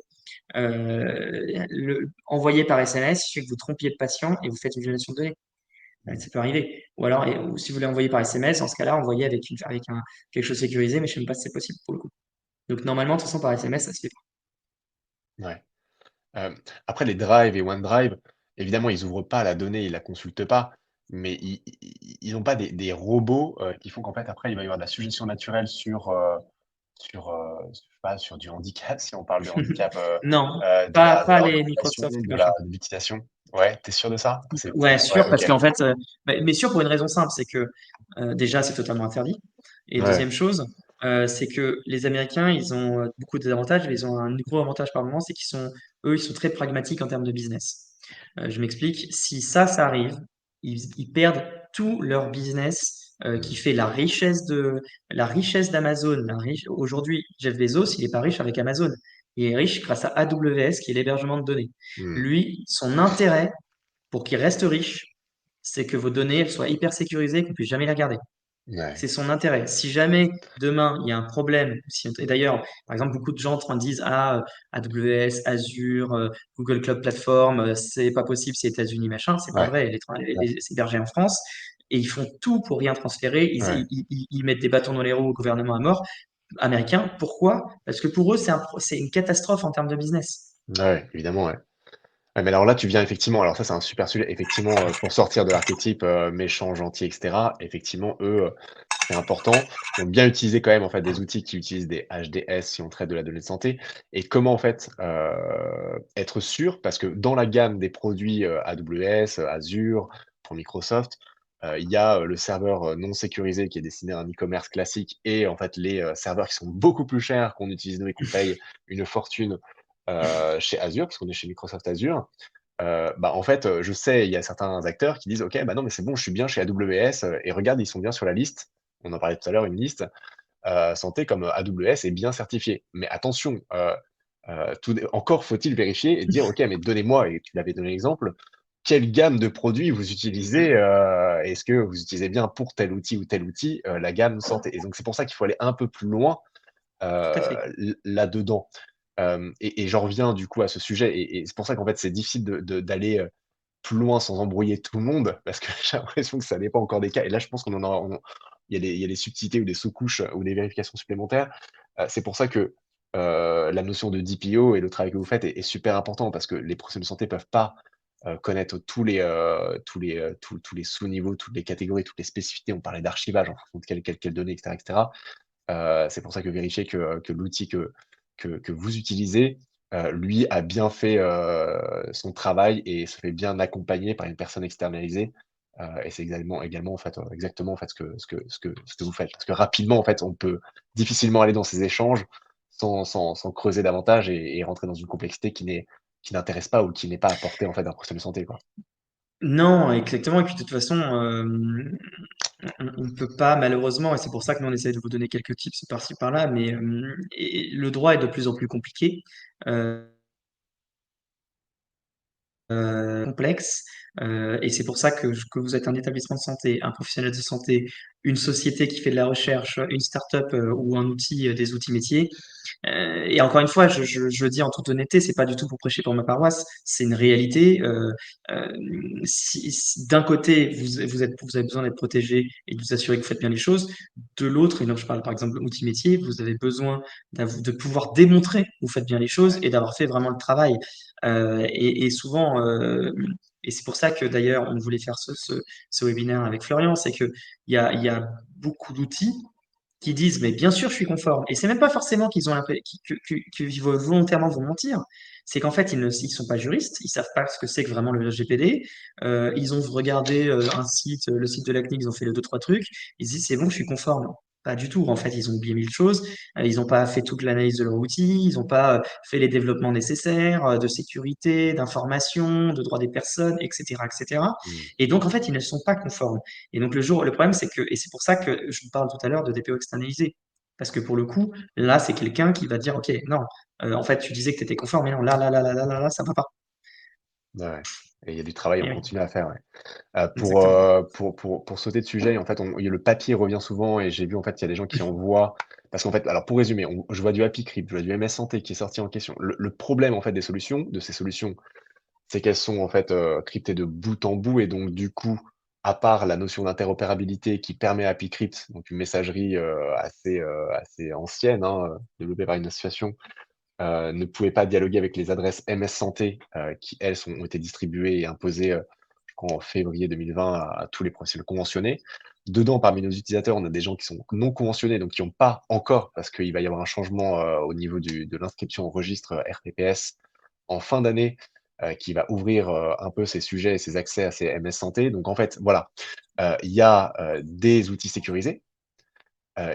Envoyer par SMS, il suffit que vous trompiez le patient et vous faites une violation de données. Ça peut arriver. Ou alors, ou si vous voulez envoyer par SMS, dans ce cas-là, envoyer quelque chose sécurisé, mais je ne sais même pas si c'est possible pour le coup. Donc normalement, de toute façon, par SMS, ça se fait Ouais. Euh, Après, les Drive et OneDrive, évidemment, ils ouvrent pas la donnée, ils la consultent pas, mais ils n'ont pas des robots qui font qu'en fait, après, il va y avoir de la suggestion naturelle sur je sais pas, sur du handicap, si on parle de handicap, Non, de pas la les organisation, Microsoft de machin. l'utilisation? Ouais, tu es sûr de ça? Ouais, Ouais, sûr, parce OK. qu'en fait, mais sûr pour une raison simple, c'est que déjà, c'est totalement interdit. Et Ouais. deuxième chose, c'est que les Américains, ils ont beaucoup de désavantages, mais ils ont un gros avantage par moment, c'est eux, ils sont très pragmatiques en termes de business. Je m'explique. Si ça arrive, ils perdent tout leur business qui Mmh. fait la richesse d'Amazon. Aujourd'hui, Jeff Bezos, il n'est pas riche avec Amazon. Il est riche grâce à AWS, qui est l'hébergement de données. Mmh. Lui, son intérêt pour qu'il reste riche, c'est que vos données elles soient hyper sécurisées, qu'on ne puisse jamais les regarder. Ouais. C'est son intérêt. Si jamais demain il y a un problème, et d'ailleurs, par exemple, beaucoup de gens disent ah, AWS, Azure, Google Cloud Platform, c'est pas possible, c'est États-Unis, machin. C'est pas Ouais. vrai. Ouais. C'est hébergé en France et ils font tout pour rien transférer. Ouais. Ils mettent des bâtons dans les roues au gouvernement à mort américain. Pourquoi? Parce que pour eux, c'est une catastrophe en termes de business. Ouais, évidemment, ouais. Ouais, mais alors là, tu viens effectivement alors ça, c'est un super sujet. Effectivement, pour sortir de l'archétype, méchant, gentil et cetera, effectivement, eux, c'est important. Donc bien utiliser quand même, en fait, des outils qui utilisent des HDS si on traite de la donnée de santé et comment, en fait, être sûr parce que dans la gamme des produits, AWS, Azure, pour Microsoft, il y a, le serveur, non sécurisé qui est destiné à un e-commerce classique et en fait, les, serveurs qui sont beaucoup plus chers, qu'on utilise nous et qu'on paye une fortune, chez Azure, parce qu'on est chez Microsoft Azure. Bah, en fait, je sais, il y a certains acteurs qui disent: «OK, bah, non, mais c'est bon, je suis bien chez AWS, et regarde, ils sont bien sur la liste». On en parlait tout à l'heure, une liste, santé comme, AWS est bien certifié. Mais attention, tout dé encore faut-il vérifier et dire: «OK, mais donnez-moi» et tu l'avais donné l'exemple, quelle gamme de produits vous utilisez, est-ce que vous utilisez bien pour tel outil, la gamme santé? Et donc c'est pour ça qu'il faut aller un peu plus loin Tout à fait. là-dedans. Et j'en reviens du coup à ce sujet et c'est pour ça qu'en fait c'est difficile d'aller, plus loin sans embrouiller tout le monde parce que j'ai l'impression que ça dépend encore des cas et là je pense qu'on en aura il y a des subtilités ou des sous-couches ou des vérifications supplémentaires. C'est pour ça que, la notion de DPO et le travail que vous faites est super important parce que les professionnels de santé peuvent pas, connaître tous les sous-niveaux, toutes les catégories, toutes les spécificités. On parlait d'archivage en fonction de quelles données et cetera et cetera. C'est pour ça que vérifier que l'outil que vous utilisez, lui a bien fait, son travail et se fait bien accompagner par une personne externalisée, et c'est également en fait, exactement en fait ce que vous faites. Parce que rapidement en fait, on peut difficilement aller dans ces échanges sans creuser davantage et rentrer dans une complexité qui n'intéresse pas ou qui n'est pas à portée en fait d'un professionnel de santé, quoi. Non, exactement. Et puis de toute façon, on ne peut pas malheureusement, et c'est pour ça que nous on essaie de vous donner quelques tips par-ci par-là, mais et le droit est de plus en plus compliqué. Euh, complexe. Et c'est pour ça que vous êtes un établissement de santé, un professionnel de santé, une société qui fait de la recherche, une start-up ou un outil, des outils métiers. Et encore une fois, je le dis en toute honnêteté, c'est pas du tout pour prêcher pour ma paroisse, c'est une réalité. Euh, si d'un côté vous avez besoin d'être protégé et de vous assurer que vous faites bien les choses, de l'autre, et donc je parle par exemple outil métier, vous avez besoin de pouvoir démontrer que vous faites bien les choses Ouais. et d'avoir fait vraiment le travail. Et souvent, et c'est pour ça que d'ailleurs on voulait faire ce webinaire avec Florian, c'est que il y a beaucoup d'outils qui disent mais bien sûr je suis conforme et c'est même pas forcément qu'ils ont qu'ils veulent volontairement vous mentir, c'est qu'en fait ils sont pas juristes, ils savent pas ce que c'est que vraiment le RGPD. Ils ont regardé un site, le site de la CNIL, ils ont fait le deux trois trucs, ils se disent c'est bon je suis conforme. Pas du tout, en fait, ils ont oublié mille choses. Ils n'ont pas fait toute l'analyse de leur outil, ils n'ont pas fait les développements nécessaires de sécurité, d'information, de droits des personnes, etc., etc. Mmh. Et donc, en fait, ils ne sont pas conformes. Et donc le problème, c'est que, et c'est pour ça que je vous parle tout à l'heure de DPO externalisé. Parce que pour le coup, là, c'est quelqu'un qui va dire, OK, non, en fait, tu disais que tu étais conforme, mais non, là, ça va pas. Ouais, ouais et il y a du travail, Et on oui, continue à faire, ouais. exactement. Pour sauter de sujet, en fait, il y a le papier revient souvent et j'ai vu, en fait, il y a des gens qui envoient parce qu'en fait alors pour résumer, je vois du Happy Crypt, je vois du MS Santé qui est sorti en question. Le problème, en fait, de ces solutions, c'est qu'elles sont, en fait, cryptées de bout en bout et donc du coup, à part la notion d'interopérabilité qui permet à Happy Crypt, donc une messagerie, assez ancienne, hein, développée par une association, ne pouvait pas dialoguer avec les adresses MS Santé, qui elles ont été distribuées et imposées, je crois en février 2020 à tous les professionnels conventionnés. dedans, parmi nos utilisateurs, on a des gens qui sont non conventionnés, donc qui n'ont pas encore, parce qu'il va y avoir un changement au niveau de l'inscription au registre RPPS en fin d'année, qui va ouvrir un peu ces sujets et ces accès à ces MS Santé. Donc en fait, voilà, il y a des outils sécurisés.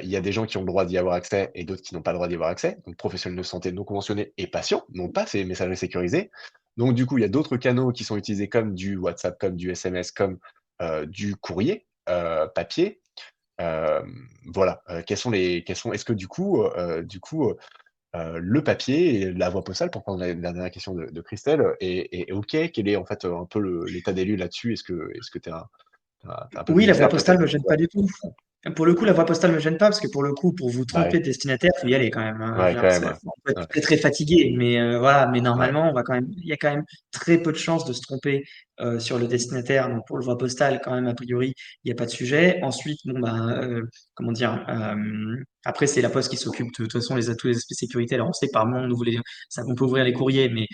Il y a des gens qui ont le droit d'y avoir accès et d'autres qui n'ont pas le droit d'y avoir accès. Donc professionnels de santé non conventionnés et patients n'ont pas ces messageries sécurisées. Donc du coup, il y a d'autres canaux qui sont utilisés comme du WhatsApp, comme du SMS, comme du courrier papier. Voilà, est-ce que le papier et la voie postale, pour prendre la dernière question de Christelle, est OK? Quel est en fait, un peu l'état des lieux là-dessus? Est-ce que tu es un peu Oui, la voie visionnaire postale peut-être me de tout gêne ça? pas du tout. Pour le coup, la voie postale me gêne pas parce que pour le coup, pour vous Bah tromper oui. de destinataire, faut y aller quand même, hein. Ouais, quand Genre, même, ouais. on peut être Ouais, très très fatigué, mais voilà. Mais ouais, normalement, on va quand même, il y a quand même très peu de chances de se tromper sur le destinataire. Donc pour le voie postale, quand même, a priori, il n'y a pas de sujet. Ensuite, bon bah, comment dire, après c'est la Poste qui s'occupe de toute façon tous les aspects sécurité. Alors on sait que par moment, on peut ouvrir les courriers, mais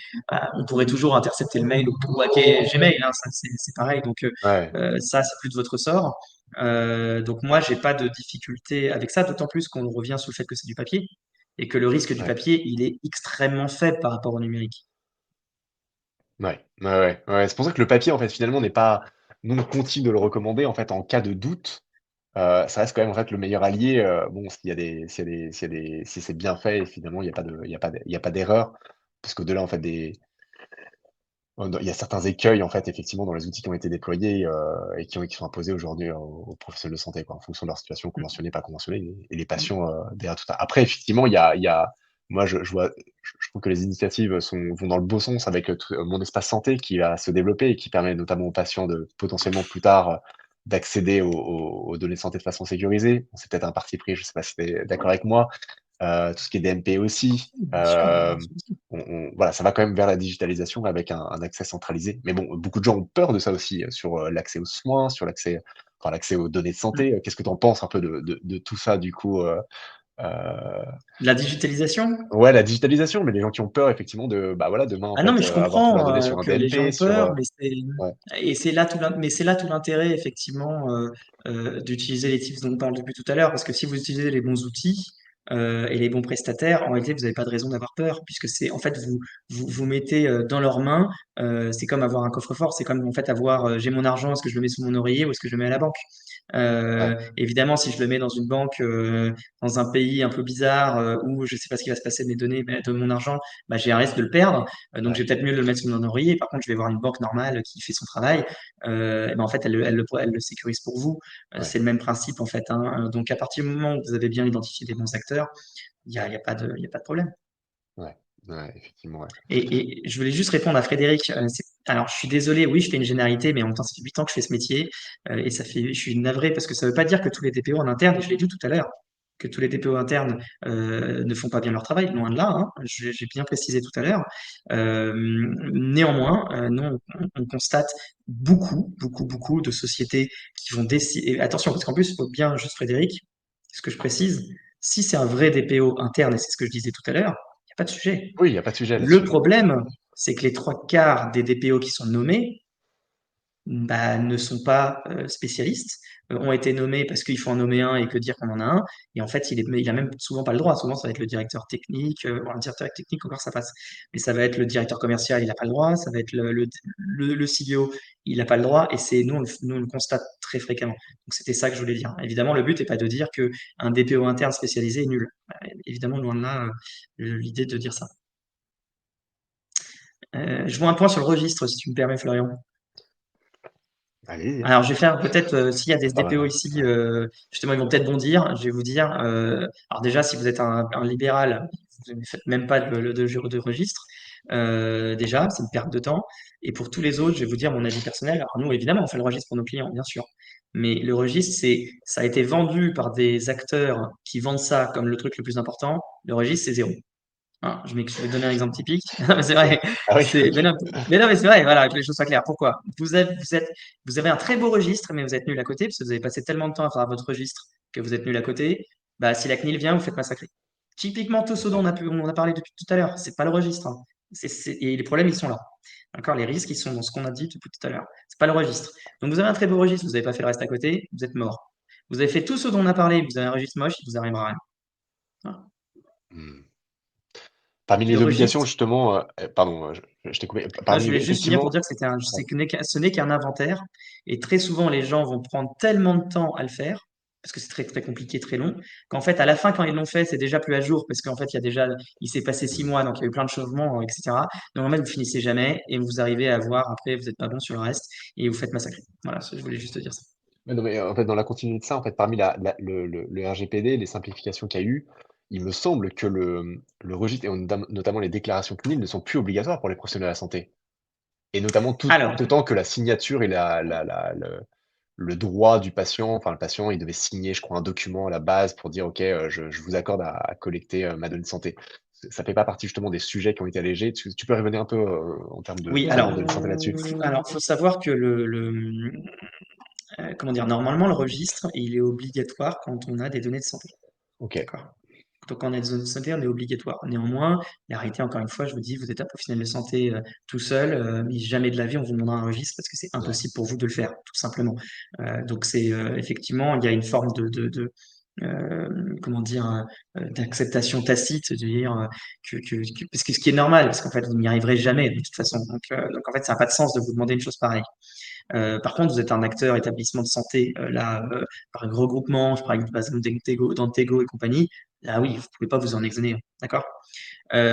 on pourrait toujours intercepter le mail ou hacker Gmail, hein, ça c'est pareil. Donc ouais, ça, c'est plus de votre sort. Donc moi, j'ai pas de difficulté avec ça, d'autant plus qu'on revient sur le fait que c'est du papier et que le risque du ouais, papier, il est extrêmement faible par rapport au numérique. ouais, ouais, ouais, ouais. C'est pour ça que le papier, en fait, finalement, n'est pas nous, on continue de le recommander, en fait, en cas de doute. Ça reste quand même, en fait, le meilleur allié, bon, si c'est bien fait et finalement, il y a pas d'erreur. Parce qu'au-delà, en fait, il y a certains écueils, en fait, effectivement, dans les outils qui ont été déployés, et qui sont imposés aujourd'hui aux professionnels de santé, quoi, en fonction de leur situation, conventionnée, pas conventionnée, et les patients, derrière tout ça. Après, effectivement, moi, je vois, je trouve que les initiatives vont dans le bon sens avec mon espace santé qui va se développer et qui permet notamment aux patients de potentiellement plus tard d'accéder aux données de santé de façon sécurisée. Bon, c'est peut-être un parti pris, je sais pas si tu es d'accord avec moi. Tout ce qui est DMP aussi. Bien sûr, bien sûr. Voilà, ça va quand même vers la digitalisation avec un accès centralisé. Mais bon, beaucoup de gens ont peur de ça aussi, sur l'accès aux soins, sur l'accès aux données de santé. Qu'est-ce que tu en penses un peu de tout ça, du coup La digitalisation? ouais, la digitalisation, mais les gens qui ont peur effectivement bah voilà, demain en Ah non, mais fait, je avoir toutes leurs comprends données sur un que les gens DMP, ont peur, mais ouais, c'est là mais c'est là tout l'intérêt effectivement d'utiliser les tips dont on parle depuis tout à l'heure, parce que si vous utilisez les bons outils et les bons prestataires, en réalité vous n'avez pas de raison d'avoir peur, puisque c'est en fait vous mettez dans leurs mains, c'est comme avoir un coffre-fort, c'est comme en fait avoir j'ai mon argent, est-ce que je le mets sous mon oreiller ou est-ce que je le mets à la banque? ouais, Évidemment, si je le mets dans une banque dans un pays un peu bizarre où je sais pas ce qui va se passer de mes données, de mon argent, bah, j'ai un risque de le perdre. Donc, j'ai ouais, peut-être mieux de le mettre sous mon oreiller. Par contre, je vais voir une banque normale qui fait son travail. Et ben, en fait, elle le sécurise pour vous. ouais, C'est le même principe, en fait, hein. Donc, à partir du moment où vous avez bien identifié les bons acteurs, il y a pas il y a pas de problème. ouais, ouais, effectivement, ouais. Et je voulais juste répondre à Frédéric. Alors, je suis désolé, oui, je fais une généralité, mais en même temps, ça fait 8 ans que je fais ce métier. Et je suis navré parce que ça ne veut pas dire que tous les DPO en interne, et je l'ai dit tout à l'heure, que tous les DPO internes ne font pas bien leur travail, loin de là, hein. J'ai bien précisé tout à l'heure. Néanmoins, nous, on constate beaucoup de sociétés qui vont décider. Attention, parce qu'en plus, il faut bien, juste Frédéric, ce que je précise, si c'est un vrai DPO interne, et c'est ce que je disais tout à l'heure, il n'y a pas de sujet. Oui, il y a pas de sujet Le là-dessus, ouais. problème, c'est que les trois quarts des DPO qui sont nommés bah, ne sont pas spécialistes, ont été nommés parce qu'il faut en nommer un et que dire qu'on en a un. Et en fait, il a même souvent pas le droit. Souvent, ça va être le directeur technique. Bon, le directeur technique, encore ça passe. Mais ça va être le directeur commercial, il n'a pas le droit. Ça va être le CDO, il n'a pas le droit. Et nous, on le constate très fréquemment. Donc, c'était ça que je voulais dire. Évidemment, le but n'est pas de dire qu'un DPO interne spécialisé est nul. Évidemment, loin de là, l'idée de dire ça. Je vois un point sur le registre, si tu me permets, Florian. Allez-y, hein. Alors, je vais faire peut-être, s'il y a des C'est pas mal, DPO ouais. ici, Ouais. justement, ils vont peut-être bondir. Je vais vous dire, alors déjà, si vous êtes un libéral, vous ne faites même pas de registre. Déjà, c'est une perte de temps. Et pour tous les autres, je vais vous dire mon avis personnel. Alors, nous, évidemment, on fait le registre pour nos clients, bien sûr. Mais le registre, ça a été vendu par des acteurs qui vendent ça comme le truc le plus important. Le registre, c'est zéro. Hein, je vais donner un exemple typique. Non, mais c'est vrai. Ah oui, C'est, OK. mais non, mais c'est vrai, voilà, que les choses soient claires. Pourquoi? Vous avez un très beau registre, mais vous êtes nul à côté, parce que vous avez passé tellement de temps à faire votre registre que vous êtes nul à côté. Bah, si la CNIL vient, vous faites massacrer. Typiquement, tout ce dont Ouais, on a parlé depuis tout à l'heure, c'est pas le registre, hein. Et les problèmes, ils sont là. D'accord? Les risques, ils sont dans ce qu'on a dit depuis tout à l'heure. C'est pas le registre. Donc, vous avez un très beau registre, vous n'avez pas fait le reste à côté, vous êtes mort. Vous avez fait tout ce dont on a parlé, vous avez un registre moche, il vous arrivera rien. Voilà. Hmm. Parmi Le les obligations, registre, justement, pardon, je t'ai coupé. là, je Parmi, voulais juste finir pour effectivement, dire que ce n'est qu'un inventaire. Et très souvent, les gens vont prendre tellement de temps à le faire, parce que c'est très, très compliqué, très long, qu'en fait, à la fin, quand ils l'ont fait, c'est déjà plus à jour, parce qu'en fait, il s'est passé 6 mois, donc il y a eu plein de changements, etc. Donc, en fait, vous finissez jamais, et vous arrivez à voir, après, vous n'êtes pas bon sur le reste, et vous faites massacrer. Voilà, je voulais juste te dire ça. ouais, non, mais en fait, dans la continuité de ça, en fait, parmi le RGPD, les simplifications qu'il y a eu, il me semble que le registre, et notamment les déclarations CNIL, ne sont plus obligatoires pour les professionnels de la santé. Et notamment tout Alors, autant que la signature et le droit du patient. Enfin, le patient, il devait signer, je crois, un document à la base pour dire, OK, je vous accorde à collecter ma donnée de santé. Ça fait pas partie justement des sujets qui ont été allégés. Tu peux revenir un peu en termes de oui, traitement de données de santé là-dessus? faut savoir que comment dire, normalement, le registre, il est obligatoire quand on a des données de santé. OK, D'accord. Donc, quand on a des données de santé, on est obligatoire. Néanmoins, la réalité, encore une fois, je vous dis, vous êtes un professionnel de santé tout seul, mais jamais de la vie, on vous demandera un registre parce que c'est ouais, impossible pour vous de le faire, tout simplement. Donc, c'est effectivement, il y a une forme comment dire, d'acceptation tacite, de dire parce que ce qui est normal, parce qu'en fait, vous n'y arriverez jamais de toute façon. Donc en fait, ça n'a pas de sens de vous demander une chose pareille. Par contre, vous êtes un acteur établissement de santé, par un regroupement, je parle par exemple d'Antego et compagnie, là oui, vous ne pouvez pas vous en exonérer, d'accord?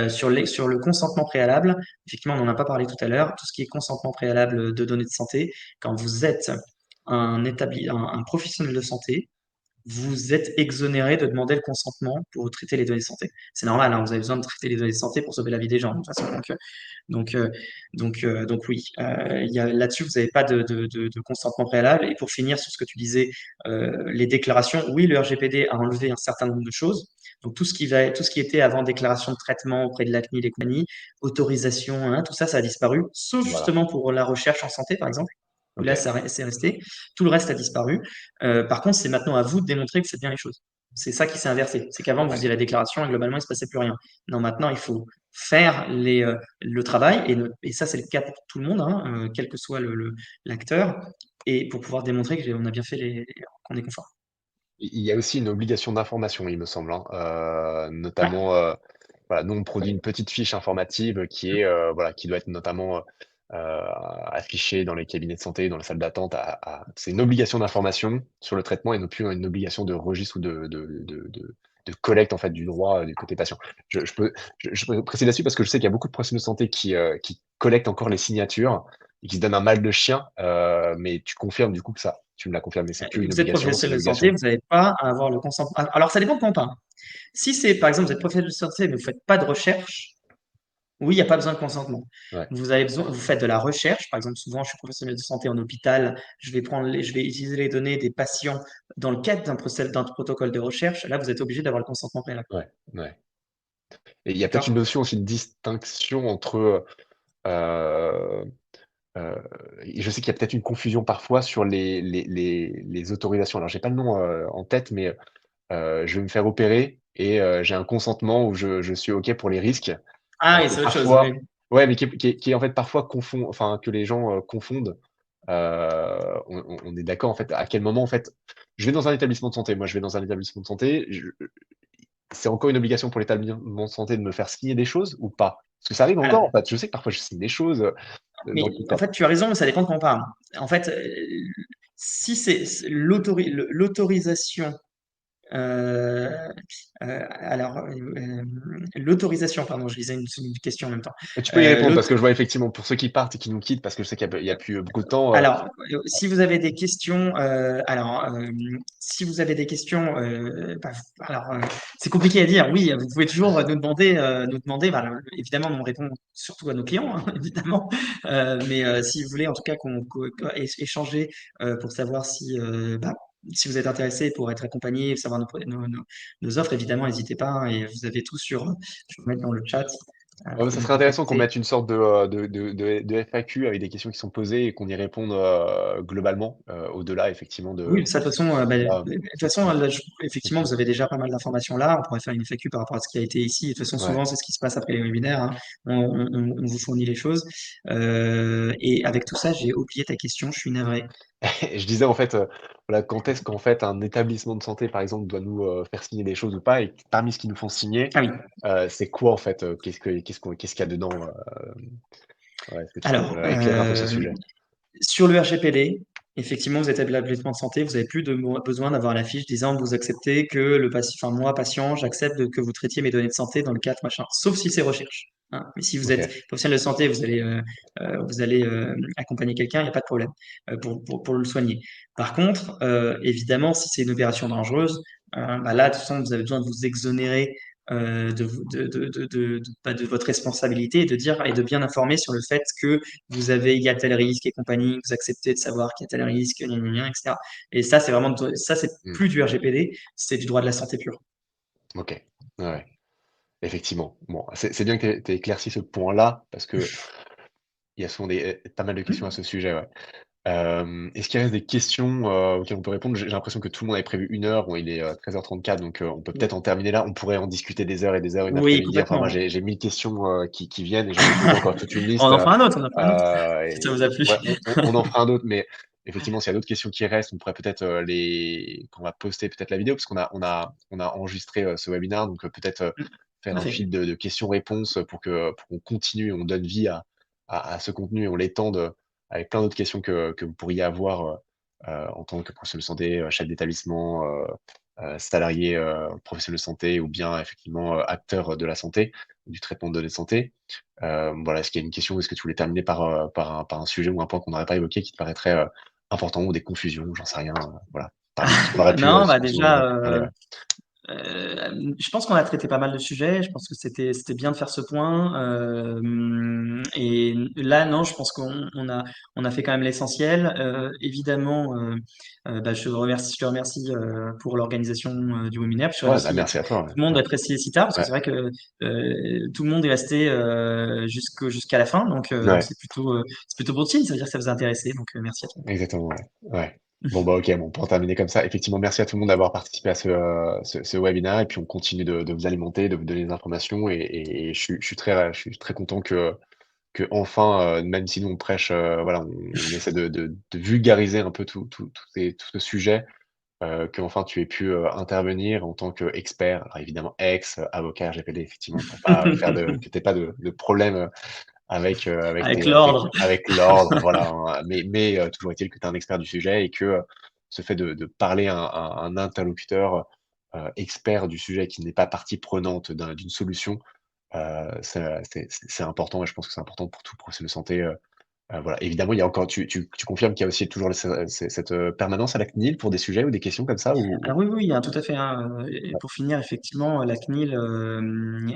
Sur le consentement préalable, effectivement, on n'en a pas parlé tout à l'heure, tout ce qui est consentement préalable de données de santé, quand vous êtes un professionnel de santé, vous êtes exonéré de demander le consentement pour traiter les données de santé. C'est normal, hein, vous avez besoin de traiter les données de santé pour sauver la vie des gens, de toute façon. Donc, euh, donc oui, là-dessus, vous n'avez pas de consentement préalable. Et pour finir sur ce que tu disais, les déclarations, oui, le RGPD a enlevé un certain nombre de choses. Donc tout ce qui était avant déclaration de traitement auprès de la CNIL et compagnie, autorisation, hein, tout ça, ça a disparu, sauf voilà. justement pour la recherche en santé, par exemple, où là, OK. c'est resté. Tout le reste a disparu. Par contre, c'est maintenant à vous de démontrer que vous faites bien les choses. C'est ça qui s'est inversé. C'est qu'avant, vous Ouais. faisiez la déclaration et globalement, il ne se passait plus rien. Non, maintenant, il faut faire le travail, et ça, c'est le cas pour tout le monde, hein, quel que soit l'acteur, et pour pouvoir démontrer qu'on a bien fait qu'on est conforme. Il y a aussi une obligation d'information, il me semble, hein. Ouais. Notamment, voilà, nous, on produit une petite fiche informative qui est, voilà, qui doit être notamment, affichée dans les cabinets de santé, dans les salles d'attente c'est une obligation d'information sur le traitement et non plus une obligation de registre ou de collecte, en fait, du droit, du côté patient. Je peux préciser là-dessus parce que je sais qu'il y a beaucoup de professionnels de santé qui collectent encore les signatures et qui se donnent un mal de chien, mais tu confirmes du coup que ça tu me l'as confirmé, c'est plus une Vous êtes obligation, c'est une professionnel de santé, obligation? vous n'avez pas à avoir le consentement. Alors, ça dépend de quand on parle. Si c'est, par exemple, vous êtes professionnel de santé, mais vous ne faites pas de recherche, oui, il n'y a pas besoin de consentement. Ouais, Vous faites de la recherche. Par exemple, souvent, je suis professionnel de santé en hôpital. Je vais utiliser les données des patients dans le cadre d'un protocole de recherche. Là, vous êtes obligé d'avoir le consentement préalable. ouais, ouais. Et il y a peut-être une D'accord? notion aussi de distinction entre, heu et je sais qu'il y a peut-être une confusion parfois sur les autorisations. Alors j'ai pas le nom, en tête, mais, je vais me faire opérer et j'ai un consentement où je suis OK pour les risques, Ah oui, et c'est autre chose. Oui. parfois ouais, mais qui est en fait parfois enfin que les gens, confondent. On est d'accord en fait, à quel moment en fait je vais dans un établissement de santé, moi je vais dans un établissement de santé, c'est encore une obligation pour l'établissement de santé de me faire signer des choses ou pas? Parce que ça arrive encore, en Alors, fait. Je sais que parfois je signe des choses, dans mais le en cadre. fait, tu as raison, mais ça dépend de quand on parle. En fait, si c'est l'autorisation. Euh, l'autorisation, pardon, je lisais une question en même temps. Mais tu peux y Euh, répondre l'aut- parce que je vois effectivement pour ceux qui partent et qui nous quittent, parce que je sais qu'il y a plus beaucoup de temps, alors, si vous avez des questions, si vous avez des questions, c'est compliqué à dire. Oui, vous pouvez toujours nous demander. Bah, évidemment, on répond surtout à nos clients, hein, évidemment. Mais si vous voulez, en tout cas, qu'on échanger pour savoir si vous êtes intéressé pour être accompagné, savoir nos offres, évidemment, n'hésitez pas, hein, et vous avez tout je vais vous mettre dans le chat. Vous ouais, pouvez ça nous serait intéressant qu'on contacter. mette une sorte de FAQ avec des questions qui sont posées et qu'on y réponde, globalement, au-delà effectivement Oui, ça, de toute façon, voilà, là, effectivement, OK. vous avez déjà pas mal d'informations là. On pourrait faire une FAQ par rapport à ce qui a été ici. Et de toute façon, Ouais. souvent, c'est ce qui se passe après les webinaires, hein. On vous fournit les choses. Et avec tout ça, j'ai oublié ta question. Je suis navré. Et je disais en fait, voilà, quand est-ce qu'en fait un établissement de santé, par exemple, doit nous, faire signer des choses ou pas et parmi ce qu'ils nous font signer, Ah oui. c'est quoi en fait, qu'est-ce qu'il y a dedans, ouais, est-ce que tu peux, Alors, éclairer un peu ce sujet? sur le RGPD, effectivement, vous êtes établissement de santé, vous n'avez plus besoin d'avoir la fiche disant vous acceptez que le patient, enfin moi, patient, j'accepte que vous traitiez mes données de santé dans le cadre machin, sauf si c'est recherche. Hein. Mais si vous êtes OK. professionnel de santé, vous allez accompagner quelqu'un, il n'y a pas de problème pour le soigner. Par contre, évidemment, si c'est une opération dangereuse, bah là, de toute façon, vous avez besoin de vous exonérer de votre responsabilité et de dire et de bien informer sur le fait que il y a tel risque et compagnie, vous acceptez de savoir qu'il y a tel risque, gna, gna, gna, etc. Et ça, ça, c'est Mmh. plus du RGPD, c'est du droit de la santé pur. OK. Ouais, ouais. Effectivement. Bon, c'est bien que tu aies éclairci ce point-là parce qu'il y a souvent pas mal de questions à Hmm. ce sujet, ouais. Est-ce qu'il reste des questions, auxquelles on peut répondre? J'ai l'impression que tout le monde avait prévu 1 heure. Bon, il est, 13h34, donc on peut peut-être en terminer là. On pourrait en discuter des heures et des heures, une Oui, après-midi. Enfin, moi, complètement. j'ai 1000 questions, qui viennent et j'en ai déjà encore toute une On liste, en fera un autre, on en fera un autre, si ça et vous a plu. ouais, on en fera un autre, mais effectivement, s'il y a d'autres questions qui restent, on pourrait peut-être, qu'on va poster peut-être la vidéo parce qu'on a enregistré, ce webinaire, donc peut-être, Tout faire à un fait. fil de questions-réponses, pour qu'on continue et on donne vie à ce contenu et on l'étende, avec plein d'autres questions que vous pourriez avoir, en tant que professionnel de santé, chef d'établissement, salarié, professionnel de santé ou bien effectivement, acteur de la santé, du traitement de données de santé. Voilà, est-ce qu'il y a une question ou est-ce que tu voulais terminer par un sujet ou un point qu'on n'aurait pas évoqué qui te paraîtrait, important ou des confusions, j'en sais rien, voilà. Parmi tout ce qu'on aurait pu, Non, ce bah dont on aurait déjà, pu parler, ouais. je pense qu'on a traité pas mal de sujets. Je pense que c'était bien de faire ce point. Et là, non, je pense qu'on a fait quand même l'essentiel. Évidemment, bah, je te remercie pour l'organisation du webinaire. Puis je Ouais, bah, remercie merci à toi, tout le monde ouais. d'apprécier si tard, parce que Ouais, c'est vrai que tout le monde est resté jusqu'à la fin. Donc ouais, ouais. c'est plutôt bon signe. Ça veut dire que ça vous a intéressé. Donc merci à tout Exactement, ouais. Ouais. Bon, bah, OK, bon, pour terminer comme ça, effectivement, merci à tout le monde d'avoir participé à ce webinaire et puis on continue de vous alimenter, de vous donner des informations et je suis très content qu'enfin, même si nous on prêche, voilà, on essaie de vulgariser un peu tout ce sujet, qu'enfin tu aies pu, intervenir en tant qu'expert. Alors évidemment avocat RGPD effectivement pour pas faire le monde. que tu pas de problème, avec Avec tes, tes l'ordre. avec l'ordre, voilà, hein, mais toujours est-il que tu es un expert du sujet et que, ce fait de parler à un interlocuteur, expert du sujet qui n'est pas partie prenante d'une solution, ça c'est important et je pense que c'est important pour tout professionnel de santé, voilà. Évidemment, il y a encore tu confirmes qu'il y a aussi toujours cette, permanence à la CNIL pour des sujets ou des questions comme ça ou? Alors oui, oui, hein, tout à fait, hein, et Ouais, pour finir, effectivement, la CNIL,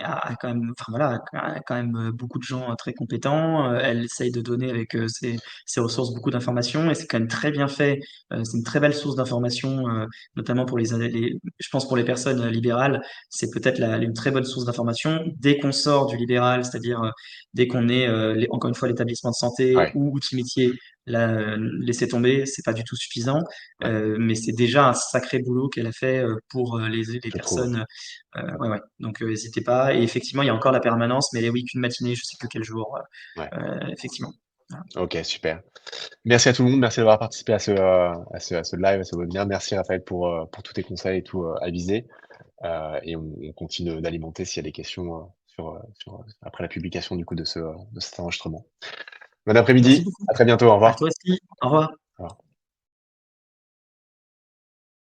a quand même enfin voilà, a quand même, beaucoup de gens, très compétents. Elle essaye de donner avec, ses ressources beaucoup d'informations et c'est quand même très bien fait. C'est une très belle source d'informations, notamment pour je pense pour les personnes, libérales, c'est peut-être une très bonne source d'information. Dès qu'on sort du libéral, c'est-à-dire, dès qu'on est, encore une fois, l'établissement de santé ouais, ou outil métier, là, laisser tomber, c'est pas du tout suffisant. ouais, Mais c'est déjà un sacré boulot qu'elle a fait pour les je trouve, ouais. personnes. Ouais, ouais. Donc n'hésitez pas. Et effectivement, il y a encore la permanence, mais les week-ends matinée, je sais plus quel jour. Ouais. Effectivement. Voilà. OK, super. Merci à tout le monde, merci d'avoir participé à ce live, à ce webinaire. Merci Raphaël pour tous tes conseils et tout, avisés, et on continue d'alimenter s'il y a des questions, après la publication du coup de cet enregistrement. Bon Merci après-midi, beaucoup. à très bientôt, au À revoir. toi aussi. Au revoir.